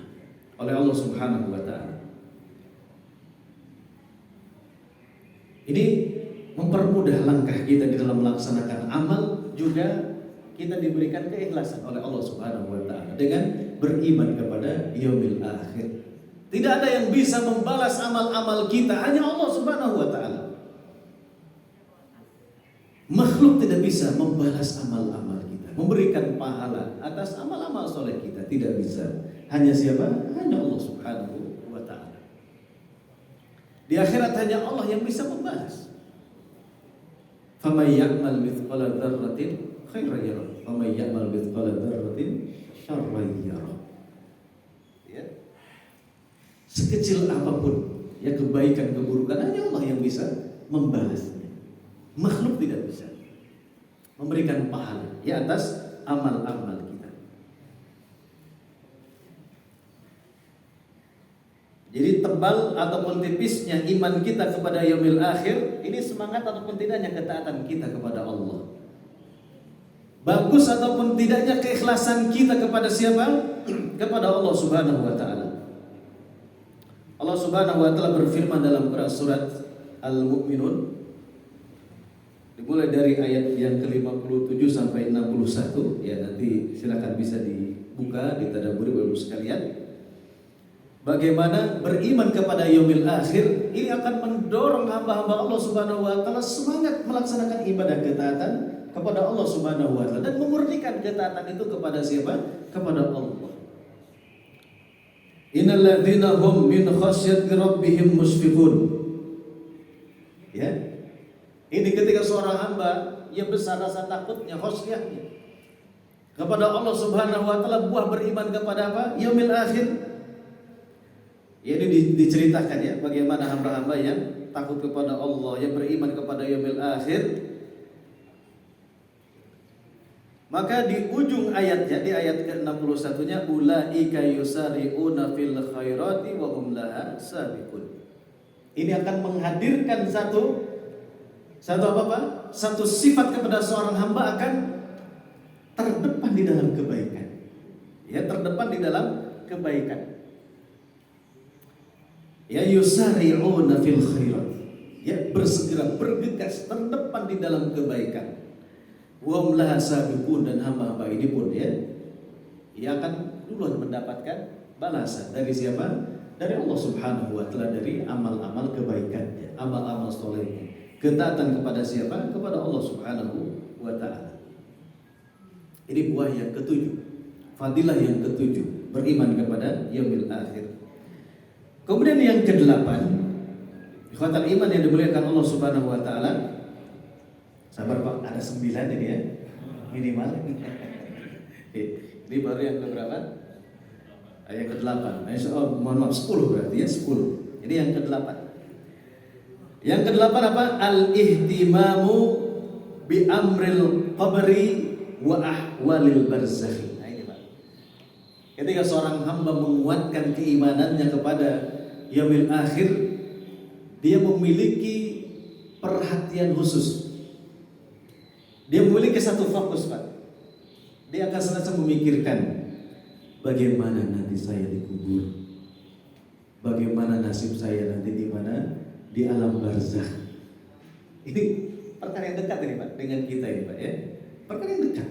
oleh Allah Subhanahu wa taala. Ini mempermudah langkah kita di dalam melaksanakan amal, juga kita diberikan keikhlasan oleh Allah Subhanahu wa taala dengan beriman kepada yaumil akhir. Tidak ada yang bisa membalas amal-amal kita, hanya Allah Subhanahu wa taala. Makhluk tidak bisa membalas amal-amal kita, memberikan pahala atas amal-amal soleh kita, tidak bisa. Hanya siapa? Hanya Allah Subhanahu wa taala. Di akhirat hanya Allah yang bisa membalas. Faman ya'mal mithqala dzarratin khairan yarah, faman ya'mal mithqala dzarratin syarran yarah. Ya. Sekecil apapun ya kebaikan keburukan, hanya Allah yang bisa membalasnya. Makhluk tidak bisa memberikan pahala ya atas amal-amal kita. Jadi tebal ataupun tipisnya iman kita kepada yaumil akhir, ini semangat ataupun tidaknya ketaatan kita kepada Allah. Bagus ataupun tidaknya keikhlasan kita kepada siapa? Kepada Allah Subhanahu wa taala. Allah Subhanahu wa taala berfirman dalam surat Al-Mu'minun, dimulai dari ayat yang ke-57 sampai 61, ya nanti silakan bisa dibuka, ditadaburi Bapak sekalian. Bagaimana beriman kepada yaumil akhir ini akan mendorong hamba-hamba Allah Subhanahu wa taala semangat melaksanakan ibadah ketaatan kepada Allah Subhanahu wa taala dan memurnikan ketaatan itu kepada siapa? Kepada Allah. Innal ladzina hum min khasyati rabbihim mushfiqun. Ya. Ini ketika seorang hamba yang besar rasa takutnya, khasyahnya kepada Allah Subhanahu wa taala, buah beriman kepada apa? Yaumil akhir. Ya, ini diceritakan ya bagaimana hamba-hamba yang takut kepada Allah, yang beriman kepada yaumil akhir. Maka di ujung ayatnya, di ayat ke-61-nya, ulaika yusari'una fil khairati wa hum laha sabiqun. Ini akan menghadirkan satu apa? Satu sifat kepada seorang hamba akan terdepan di dalam kebaikan. Ya, terdepan di dalam kebaikan. Ya, yusari'una fil khairat. Ya, bersegera, bergegas, terdepan di dalam kebaikan. Wa hum laha sabiqun, dan hamba-hamba ini pun ya, ia akan duluan mendapatkan balasan dari siapa? Dari Allah Subhanahu wa taala, dari amal-amal kebaikannya, amal-amal solehnya. Ketaatan kepada siapa? Kepada Allah Subhanahu wa ta'ala. Ini buah yang ketujuh, fadilah yang ketujuh, beriman kepada yaumil akhir. Kemudian yang kedelapan, ikhwatal iman yang dimuliakan Allah Subhanahu wa ta'ala. Sabar Pak, ada 9 ini ya, minimal. Ini baru yang keberapa? Yang ke-8. Mohon maaf, 10 berarti ya, 10. Ini yang ke-8. Yang ke-8 apa? Al-ihtimamu bi amril qabri wa ahwalil barzakh. Nah ini Pak. Ketika seorang hamba menguatkan keimanannya kepada yaumil akhir, dia memiliki perhatian khusus. Dia memiliki satu fokus Pak. Dia akan senantiasa memikirkan bagaimana nanti saya dikubur, bagaimana nasib saya nanti di mana? Di alam barzakh. Ini perkara yang dekat ini Pak dengan kita ini Pak ya. Perkara yang dekat,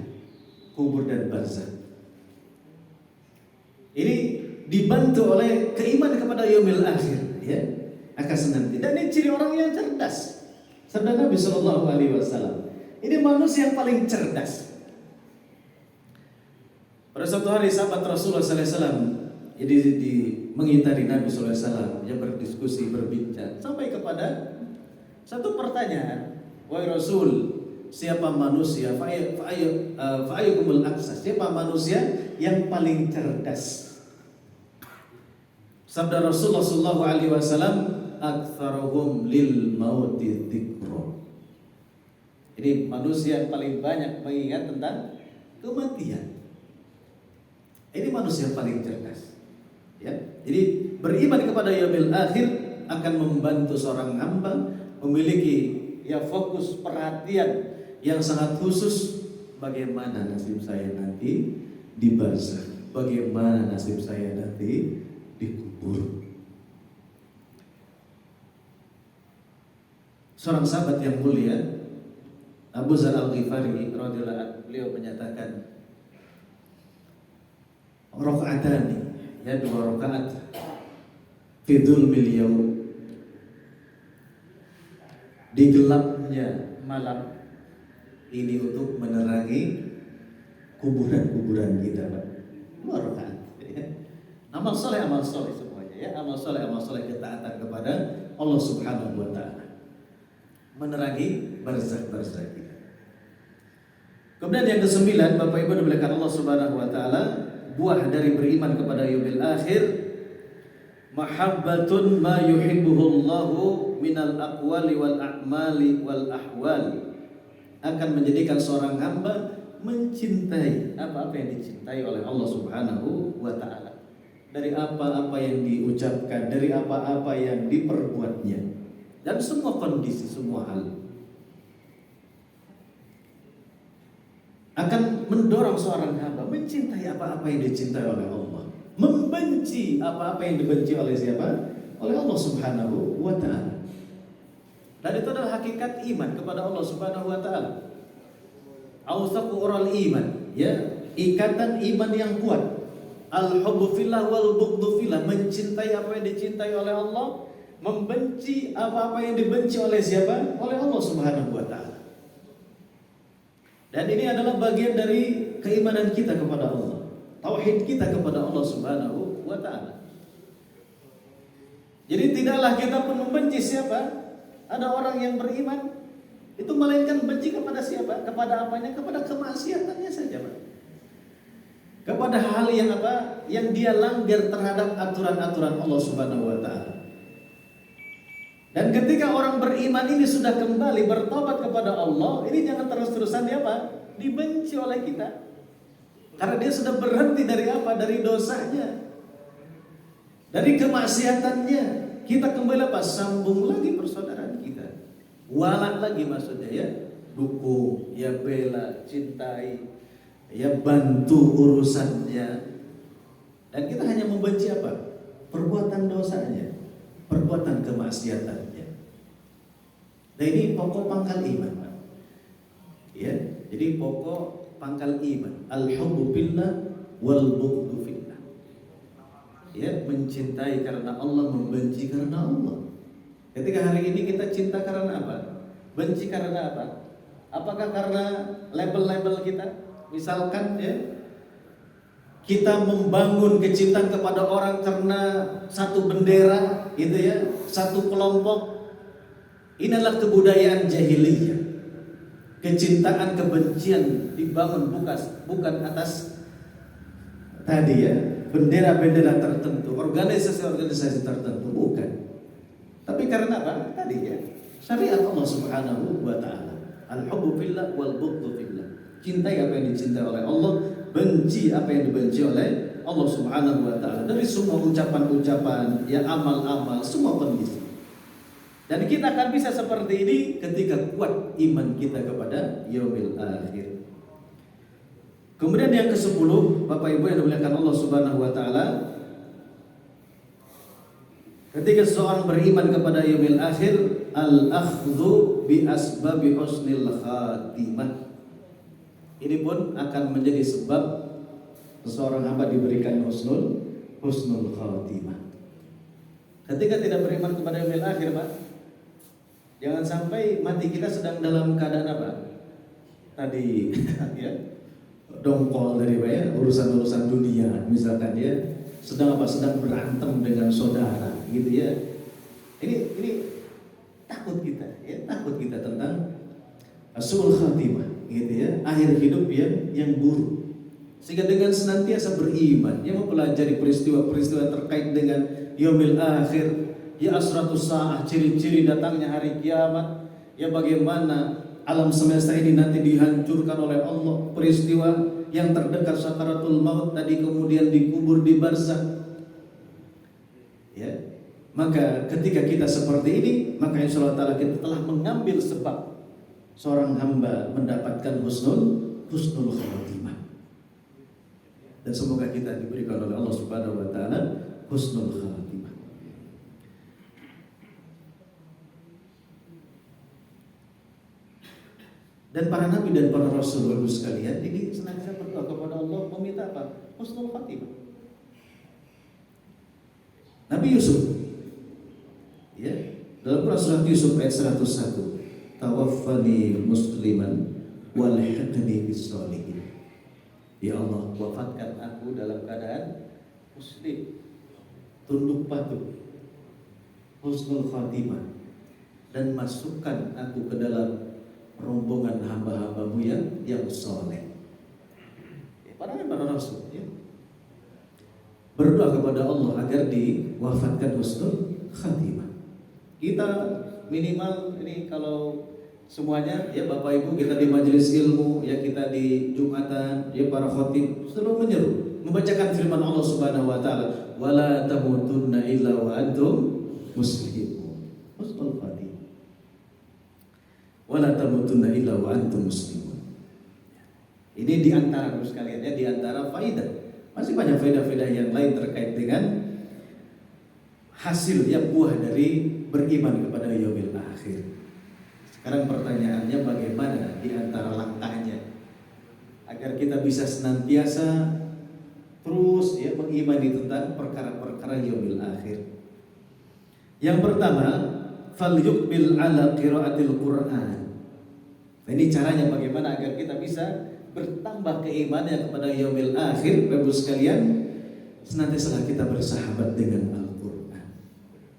kubur dan barzakh. Ini dibantu oleh keimanan kepada yaumil akhir ya. Akan senantiasa. Dan ini ciri orang yang cerdas. Sabda Nabi sallallahu alaihi wasallam. Ini manusia yang paling cerdas. Pada suatu hari sahabat Rasulullah sallallahu alaihi wasallam jadi mengitari Nabi sallallahu alaihi wasallam, yang berdiskusi, berbincang sampai kepada satu pertanyaan, wahai Rasul, siapa manusia fa'ayyukumul aqsas, siapa manusia yang paling cerdas? Sabda Rasulullah sallallahu alaihi wasallam, aktsaruhum lil mauti dzikra. Ini manusia yang paling banyak mengingat tentang kematian. Ini manusia paling cerdas. Ya. Jadi beriman kepada yaumil akhir akan membantu seorang hamba memiliki fokus perhatian yang sangat khusus. Bagaimana nasib saya nanti di barzakh, bagaimana nasib saya nanti dikubur. Seorang sahabat yang mulia, Abu Dzar Al-Ghifari radhiyallahu anhu, beliau menyatakan, rakaatani, ya 2 rakaat fi dzulmil yaum, di gelapnya malam ini untuk menerangi kuburan-kuburan kita, Pak. 2 rakaat. Amal soleh semuanya, ya. Amal soleh ketaatan kepada Allah Subhanahu wa taala. Menerangi barzakh kita. Kemudian yang ke-9, Bapak Ibu dimuliakan Allah Subhanahu wa taala, buah dari beriman kepada yaumil akhir, mahabbatun ma yuhibbuhu Allahu minal aqwali wal a'mali wal ahwali, akan menjadikan seorang hamba mencintai apa-apa yang dicintai oleh Allah Subhanahu wa taala, dari apa-apa yang diucapkan, dari apa-apa yang diperbuatnya, dan semua kondisi, semua hal akan mendorong seorang hamba mencintai apa-apa yang dicintai oleh Allah, membenci apa-apa yang dibenci oleh siapa? Oleh Allah Subhanahu wa taala. Dan itu adalah hakikat iman kepada Allah Subhanahu wa taala. Awsaqu ural iman, ya, ikatan iman yang kuat. Al-hubbu fillah wal bughdu fillah, mencintai apa yang dicintai oleh Allah, membenci apa-apa yang dibenci oleh siapa? Oleh Allah Subhanahu wa taala. Dan ini adalah bagian dari keimanan kita kepada Allah, tauhid kita kepada Allah Subhanahu wa taala. Jadi tidaklah kita pun membenci siapa? Ada orang yang beriman itu melainkan benci kepada siapa? Kepada apanya? Kepada kemaksiatannya saja, Pak. Kepada hal yang apa? Yang dia langgar terhadap aturan-aturan Allah Subhanahu wa taala. Dan ketika orang beriman ini sudah kembali bertobat kepada Allah, ini jangan terus-terusan dia apa? Dibenci oleh kita. Karena dia sudah berhenti dari apa? Dari dosanya, dari kemaksiatannya. Kita kembali apa? Sambung lagi persaudaraan kita. Walak lagi maksudnya, ya. Dukung, ya bela, cintai, ya bantu urusannya. Dan kita hanya membenci apa? Perbuatan dosanya, perbuatan kemaksiatannya. Nah, ini pokok pangkal iman, Pak. Ya, jadi pokok pangkal iman, al-hubbu fillah wal bughdu fillah. Ya, mencintai karena Allah, membenci karena Allah. Ketika hari ini kita cinta karena apa? Benci karena apa? Apakah karena label-label kita? Misalkan, ya, kita membangun kecintaan kepada orang karena satu bendera, gitu ya, satu kelompok. Ini adalah kebudayaan jahiliyah. Kecintaan, kebencian dibangun bukan atas tadi, ya, bendera-bendera tertentu, organisasi-organisasi tertentu, bukan. Tapi karena apa? Tadi, ya, syariat Allah Subhanahu wa taala. Al-hubbu fillah wal bughdu fillah. Cintai apa yang dicintai oleh Allah, benci apa yang dibenci oleh Allah Subhanahu wa taala. Dari semua ucapan-ucapan, ya, amal-amal, semua kondisi. Dan kita akan bisa seperti ini ketika kuat iman kita kepada yaumil akhir. Kemudian yang ke-10, Bapak Ibu yang dimuliakan Allah Subhanahu wa taala, ketika seseorang beriman kepada yaumil akhir, al-akhdhu bi asbabi husnil khatimah. Ini pun akan menjadi sebab seseorang hamba diberikan husnul khatimah. Ketika tidak beriman kepada yaumil akhir, Pak, jangan sampai mati kita sedang dalam keadaan apa? Tadi ya, dongkol dari urusan-urusan dunia, misalkan, ya, sedang berantem dengan saudara, gitu, ya. Ini takut kita, ya, takut kita tentang su'ul khatimah, gitu, ya, akhir hidup yang buruk. Sehingga dengan senantiasa beriman, ya, mempelajari peristiwa-peristiwa terkait dengan yaumil akhir, ya, asratus saah, ciri-ciri datangnya hari kiamat, ya, bagaimana alam semesta ini nanti dihancurkan oleh Allah, peristiwa yang terdekat sakaratul maut tadi kemudian dikubur di barzakh. Ya. Maka ketika kita seperti ini, maka insyaallah taala kita telah mengambil sebab seorang hamba mendapatkan husnul khatimah. Dan semoga kita diberikan oleh Allah Subhanahu wa taala husnul khatimah. Dan para nabi dan para rasul sekalian ini senantiasa berdoa kepada Allah meminta apa? Husnul khatimah. Nabi Yusuf, ya, dalam Quran surat Yusuf ayat 101, tawaffani musliman walhiqni bis sholihin. Ya Allah, wafatkan aku dalam keadaan muslim, tunduk patuh, husnul khatimah, dan masukkan aku ke dalam rombongan hamba-hambamu yang soleh. Ya, para rasul, ya, berdoa kepada Allah agar diwafatkan husnul khatimah. Kita minimal ini kalau semuanya ya Bapak Ibu, kita di majelis ilmu, ya kita di Jumatan, ya para khatib selalu menyeru membacakan firman Allah Subhanahu wa taala, wala tamutunna illa wa antum muslimun. Husnul khatimah. Wala tamutunna illa wa antum muslimun. Ini di antara sekalian ya, di antara faidah. Masih banyak faidah-faidah yang lain terkait dengan hasil yang buah dari beriman kepada yaumil akhir. Sekarang pertanyaannya bagaimana di antara langkahnya agar kita bisa senantiasa terus ya mengimani tentang perkara-perkara yaumil akhir. Yang pertama, falyuqbil ala qiraatil Qur'an. Ini caranya bagaimana agar kita bisa bertambah keimanan kepada yaumil akhir. Bapak Ibu sekalian, senantiasa kita bersahabat dengan Al-Qur'an.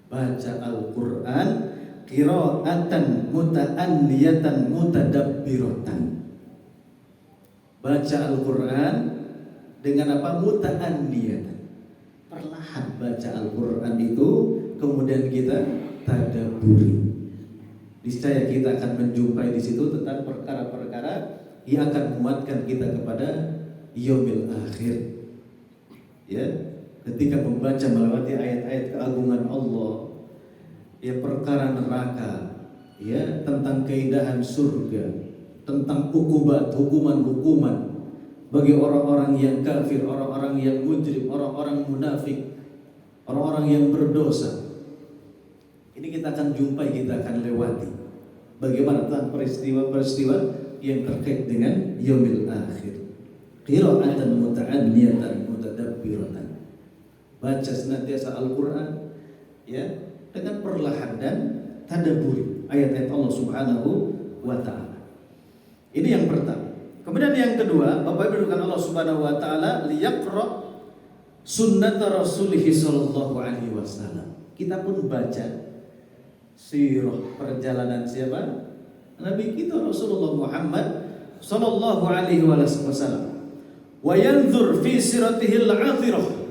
Baca Al-Qur'an qiraatan muta'anniyatan mutadabbiratan. Baca Al-Qur'an dengan apa? Muta'anniyatan. Perlahan baca Al-Qur'an itu, kemudian kita tadabburi. Niscaya kita akan menjumpai di situ tentang perkara-perkara yang akan menguatkan kita kepada yaumil akhir. Ya, ketika membaca melewati ayat-ayat keagungan Allah, ya perkara neraka, ya tentang keindahan surga, tentang hukuman bagi orang-orang yang kafir, orang-orang yang mujrim, orang-orang munafik, orang-orang yang berdosa. Ini kita akan jumpai, kita akan lewati. Bagaimana tentang peristiwa-peristiwa yang terkait dengan yaumil akhir. Qira'atan muta'anniyatan mutadabbiratan. Baca senantiasa Al-Qur'an ya dengan perlahan dan tadabburi ayat-ayat Allah Subhanahu wa taala. Ini yang pertama. Kemudian yang kedua, Bapak Ibu Allah Subhanahu wa taala liyaqra sunnat Rasulih sallallahu alaihi wasallam. Kita pun baca sirah perjalanan siapa? Nabi kita Rasulullah Muhammad sallallahu alaihi wasallam. Wa yanzur fi siratihil 'athirah.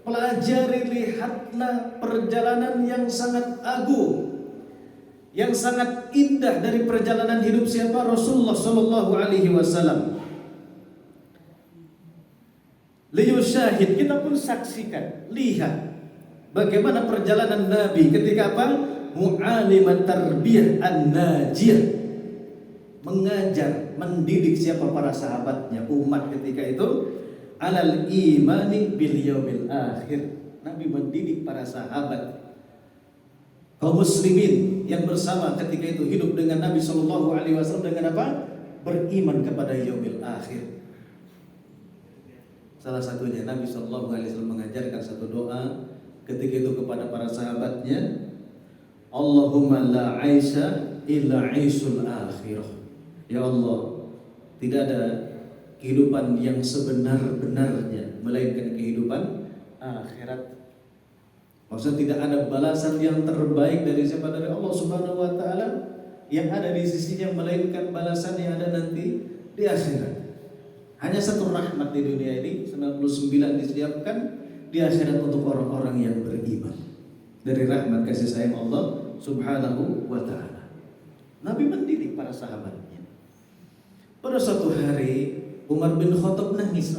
Pelajari, lihatlah perjalanan yang sangat agung, yang sangat indah dari perjalanan hidup siapa? Rasulullah sallallahu alaihi wasallam. Liyusyahid, kita pun saksikan, lihat bagaimana perjalanan Nabi ketika apa? Mu'alimat tarbiyah an-najiyah, mengajar, mendidik siapa? Para sahabatnya, umat ketika itu alal imani bil yaumil akhir. Nabi mendidik para sahabat kaum muslimin yang bersama ketika itu hidup dengan Nabi sallallahu alaihi wasallam dengan apa? Beriman kepada yaumil akhir. Salah satunya Nabi sallallahu alaihi wasallam mengajarkan satu doa ketika itu kepada para sahabatnya, Allahumma la aisha illa aisul akhirah. Ya Allah, tidak ada kehidupan yang sebenar-benarnya melainkan kehidupan akhirat. Maksudnya tidak ada balasan yang terbaik dari siapa? Dari Allah Subhanahu wa taala yang ada di sisinya melainkan balasan yang ada nanti di akhirat. Hanya satu rahmat di dunia ini, 99 disiapkan di akhirat untuk orang-orang yang beriman. Dari rahmat kasih sayang Allah Subhanahu wa ta'ala. Nabi mendidik para sahabatnya. Pada suatu hari Umar bin Khattab nangis.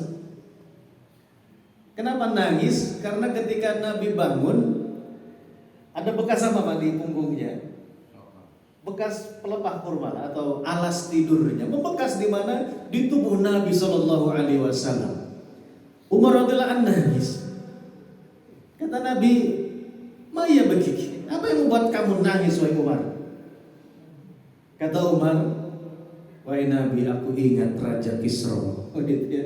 Kenapa nangis? Karena ketika Nabi bangun, ada bekas apa Pak di punggungnya? Bekas pelepah kurma atau alas tidurnya, membekas di mana? Di tubuh Nabi Shallallahu Alaihi Wasallam. Umar radhiyallahu anhu nangis. Kata Nabi, "Maya begini, apa yang membuat kamu nangis, wahai Umar?" Kata Umar, "Wahai Nabi, aku ingat Raja Kisra." Oh gitu ya.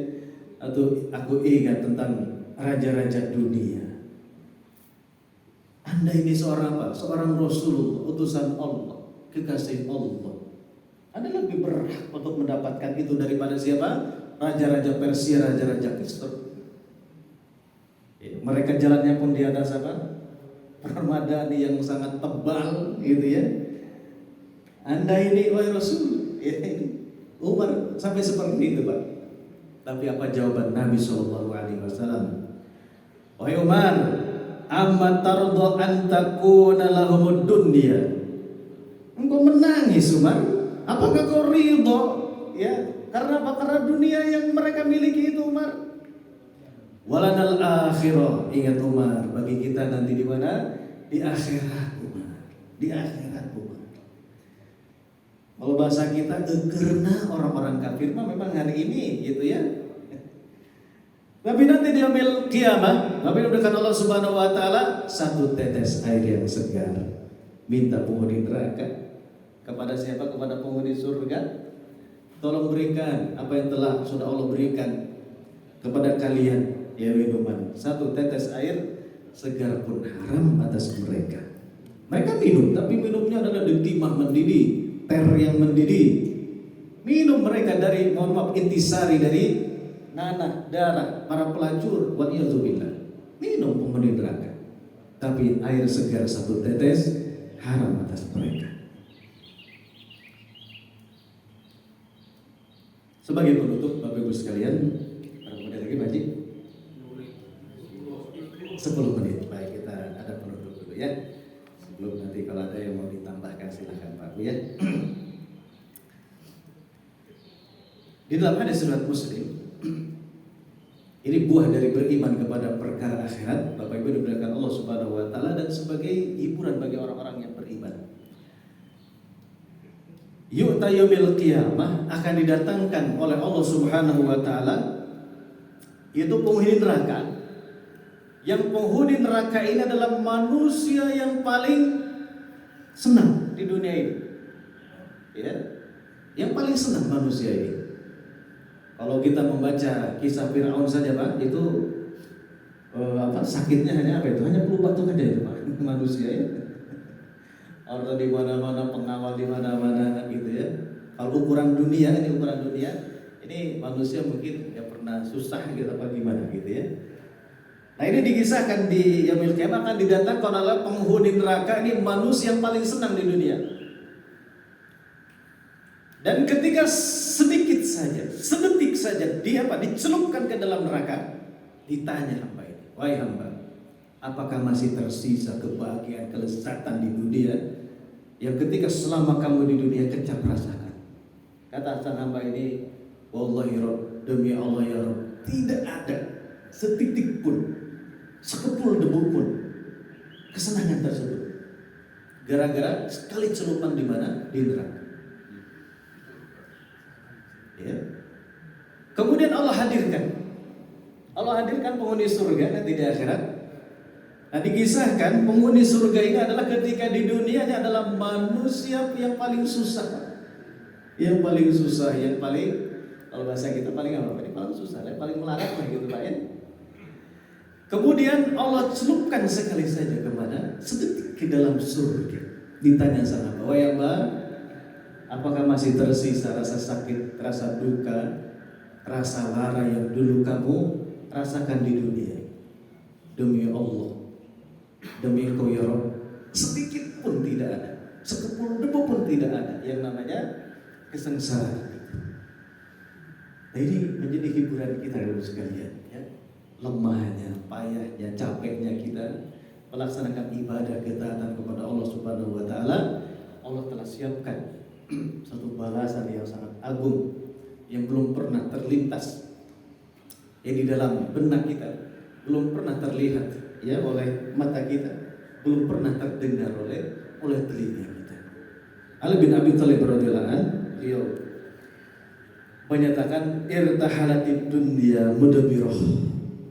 Atau aku ingat tentang raja-raja dunia. Anda ini seorang apa? Seorang Rasul, utusan Allah, kekasih Allah. Anda lebih berhak untuk mendapatkan itu daripada siapa? Raja-raja Persia, raja-raja Kisra. Mereka jalannya pun di atas apa? Permadani yang sangat tebal, gitu ya. Anda ini, wahai Rasul, ya, Umar sampai seperti itu, Pak. Tapi apa jawaban Nabi Shallallahu Alaihi Wasallam? Wahai Umar, amma tarda an takuna lahumud dunya. Engkau menangis, Umar. Apakah kau ridho? Ya, karena apa? Karena dunia yang mereka miliki itu, Umar. Walanal akhirah. Ingat Umar, bagi kita nanti di mana? Di akhirat, Umar. Di akhirat, Umar. Kalau bahasa kita, karena orang-orang kafir mah memang hari ini, gitu ya. Tapi nanti di yaumil kiamat, Nabi memberikan Allah Subhanahu Wa Taala satu tetes air yang segar. Minta penghuni neraka kepada siapa? Kepada penghuni surga. Tolong berikan apa yang telah sudah Allah berikan kepada kalian. Ya minuman, satu tetes air segar pun haram atas mereka. Mereka minum, tapi minumnya adalah dari timah mendidih, ter yang mendidih. Minum mereka dari, mohon maaf, intisari dari nanah, darah para pelacur. Waliyadzubillah. Minum penghuni neraka. Tapi air segar satu tetes haram atas mereka. Sebagai penutup, Bapak Ibu sekalian, ada kemudian lagi Pak Haji? 10 menit, baik, kita ada penutup dulu ya. Sebelum nanti kalau ada yang mau ditambahkan silahkan Pak Bu ya. Di dalam hadis riwayat Muslim, ini buah dari beriman kepada perkara akhirat, Bapak Ibu diberikan Allah Subhanahu Wa Taala dan sebagai hiburan bagi orang-orang yang beriman. Yu'ta yaumil qiyamah, akan didatangkan oleh Allah Subhanahu Wa Taala yaitu penghuni neraka. Yang penghuni neraka ini adalah manusia yang paling senang di dunia ini, ya, yang paling senang manusia ini. Kalau kita membaca kisah Fir'aun saja Pak, itu sakitnya hanya apa itu? Hanya flu batuk aja itu Pak, manusia ya. Orang di mana-mana, pengawal di mana-mana gitu ya. Kalau ukuran dunia, ini manusia mungkin ya pernah susah gitu apa gimana gitu ya. Nah ini dikisahkan di yaumil qiyamah akan didatangkan oleh penghuni neraka, ini manusia yang paling senang di dunia. Dan ketika sedikit saja, sedetik saja dia dicelupkan ke dalam neraka, ditanya hamba ini, wahai hamba, apakah masih tersisa kebahagiaan, kelezatan di dunia yang ketika selama kamu di dunia kecap rasakan? Kata sang hamba ini, wallahi Rabb, demi Allah ya Rabb, tidak ada setitik pun, sekepul debu pun kesenangan tersebut, gara-gara sekali celupan di mana? Di neraka. Ya. Kemudian Allah hadirkan penghuni surga nanti di akhirat. Nah dikisahkan penghuni surga ini adalah ketika di dunia ini adalah manusia yang paling susah, yang paling kalau bahasa kita paling apa? Ini paling susah, paling melarat lah gitu Pak ya. Kemudian Allah celupkan sekali saja kemana? Sedetik ke dalam surga. Ditanya sama Allah, wahai hamba, apakah masih tersisa rasa sakit, rasa duka, rasa lara yang dulu kamu rasakan di dunia? Demi Allah, demi Engkau ya Rabb, sedikit pun tidak ada, sekepul debu pun tidak ada yang namanya kesengsaraan. Nah ini menjadi hiburan kita Bapak sekalian ya. Lemahnya, payahnya, capeknya kita melaksanakan ibadah ketaatan kepada Allah Subhanahu Wa Taala, Allah telah siapkan satu balasan yang sangat agung, yang belum pernah terlintas, yang di dalam benak kita belum pernah terlihat ya oleh mata kita, belum pernah terdengar oleh telinga kita. Ali bin Abi Thalib radhiyallahu anhu beliau menyatakan irtahalatid dunya mudbirah.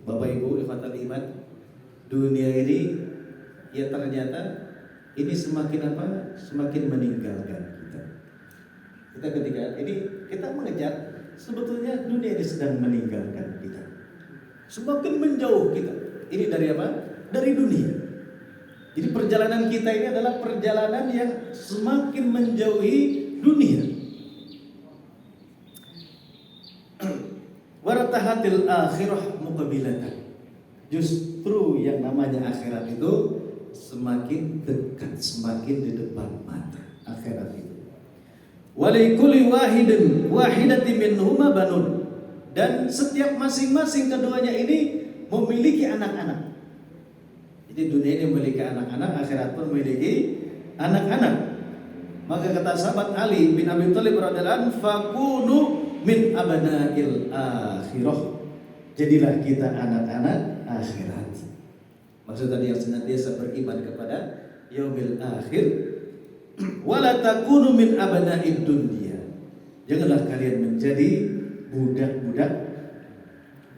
Bapak Ibu ikhwatal iman, dunia ini ya ternyata ini semakin apa? Semakin meninggalkan kita. Kita ketika ini kita mengejar, sebetulnya dunia ini sedang meninggalkan kita. Semakin menjauh kita. Ini dari apa? Dari dunia. Jadi perjalanan kita ini adalah perjalanan yang semakin menjauhi dunia. Waratahatil akhirah muqabilatan. Justru yang namanya akhirat itu semakin dekat, semakin di depan mata akhirat itu. Walikulli wahidatin minhuma banun, dan setiap masing-masing keduanya ini memiliki anak-anak. Jadi dunia ini memiliki anak-anak, akhirat pun memiliki anak-anak. Maka kata sahabat Ali bin Abi Thalib radhiyallahu anhu, fakunu min abna'il akhirah. Jadilah kita anak-anak akhirat. Maksud tadi yang senantiasa beriman kepada yaumil akhir. Wala takunu min abna'id dunya. Janganlah kalian menjadi budak-budak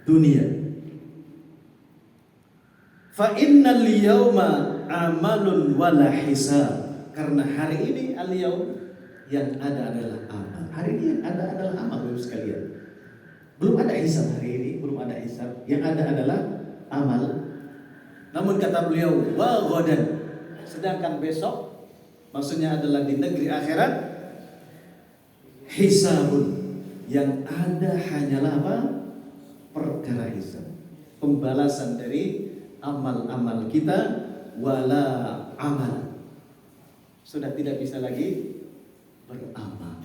dunia. Fa innal yawma amalun wala hisab. Karena hari ini al-yaum yang ada adalah amal. Hari ini yang ada adalah amal, Bapak sekalian. Belum ada hisab hari ini, belum ada hisab. Yang ada adalah amal. Namun kata beliau, wa ghadan, sedangkan besok, maksudnya adalah di negeri akhirat, hisabun, yang ada hanyalah apa? Perkara hisab, pembalasan dari amal-amal kita, wala amal. Sudah tidak bisa lagi beramal.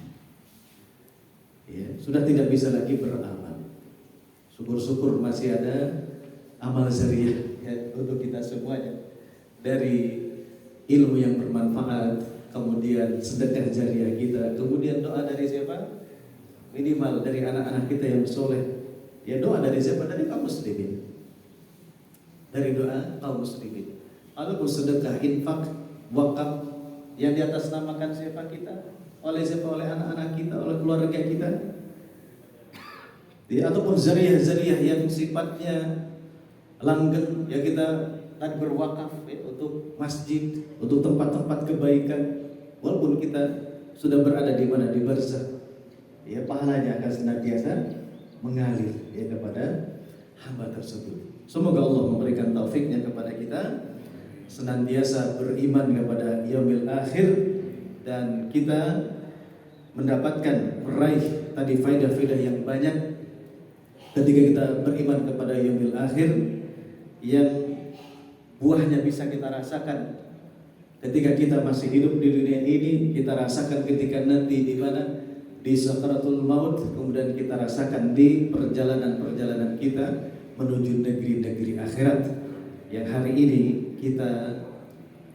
Ya, sudah tidak bisa lagi beramal. Syukur-syukur masih ada amal zariah ya, untuk kita semuanya. Dari ilmu yang bermanfaat, kemudian sedekah jariah kita, kemudian doa dari siapa? Minimal dari anak-anak kita yang soleh. Ya, doa dari siapa? Dari kaum muslimin. Dari doa kaum muslimin. Ataupun sedekah, infak, wakaf yang di atas namakan siapa kita? Oleh siapa? Oleh anak-anak kita, oleh keluarga kita. Ya, ataupun zariah-zariah yang sifatnya langgeng, ya kita tadi berwakaf ya, untuk masjid, untuk tempat-tempat kebaikan. Walaupun kita sudah berada di mana, di barzakh, ya pahalanya akan senantiasa mengalir ya kepada hamba tersebut. Semoga Allah memberikan taufiknya kepada kita senantiasa beriman kepada yaumil akhir, dan kita mendapatkan meraih tadi faedah-faedah yang banyak ketika kita beriman kepada yaumil akhir, yang buahnya bisa kita rasakan ketika kita masih hidup di dunia ini, kita rasakan ketika nanti di mana, di sakaratul maut, kemudian kita rasakan di perjalanan-perjalanan kita menuju negeri-negeri akhirat yang hari ini kita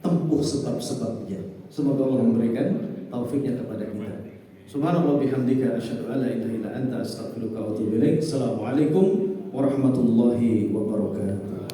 tempuh sebab-sebabnya. Semoga Allah memberikan taufiknya kepada kita. Subhanallah bihamdika asyhadu an la ilaha illa anta astaghfiruka wa atubu ilaik. Assalamualaikum warahmatullahi wabarakatuh.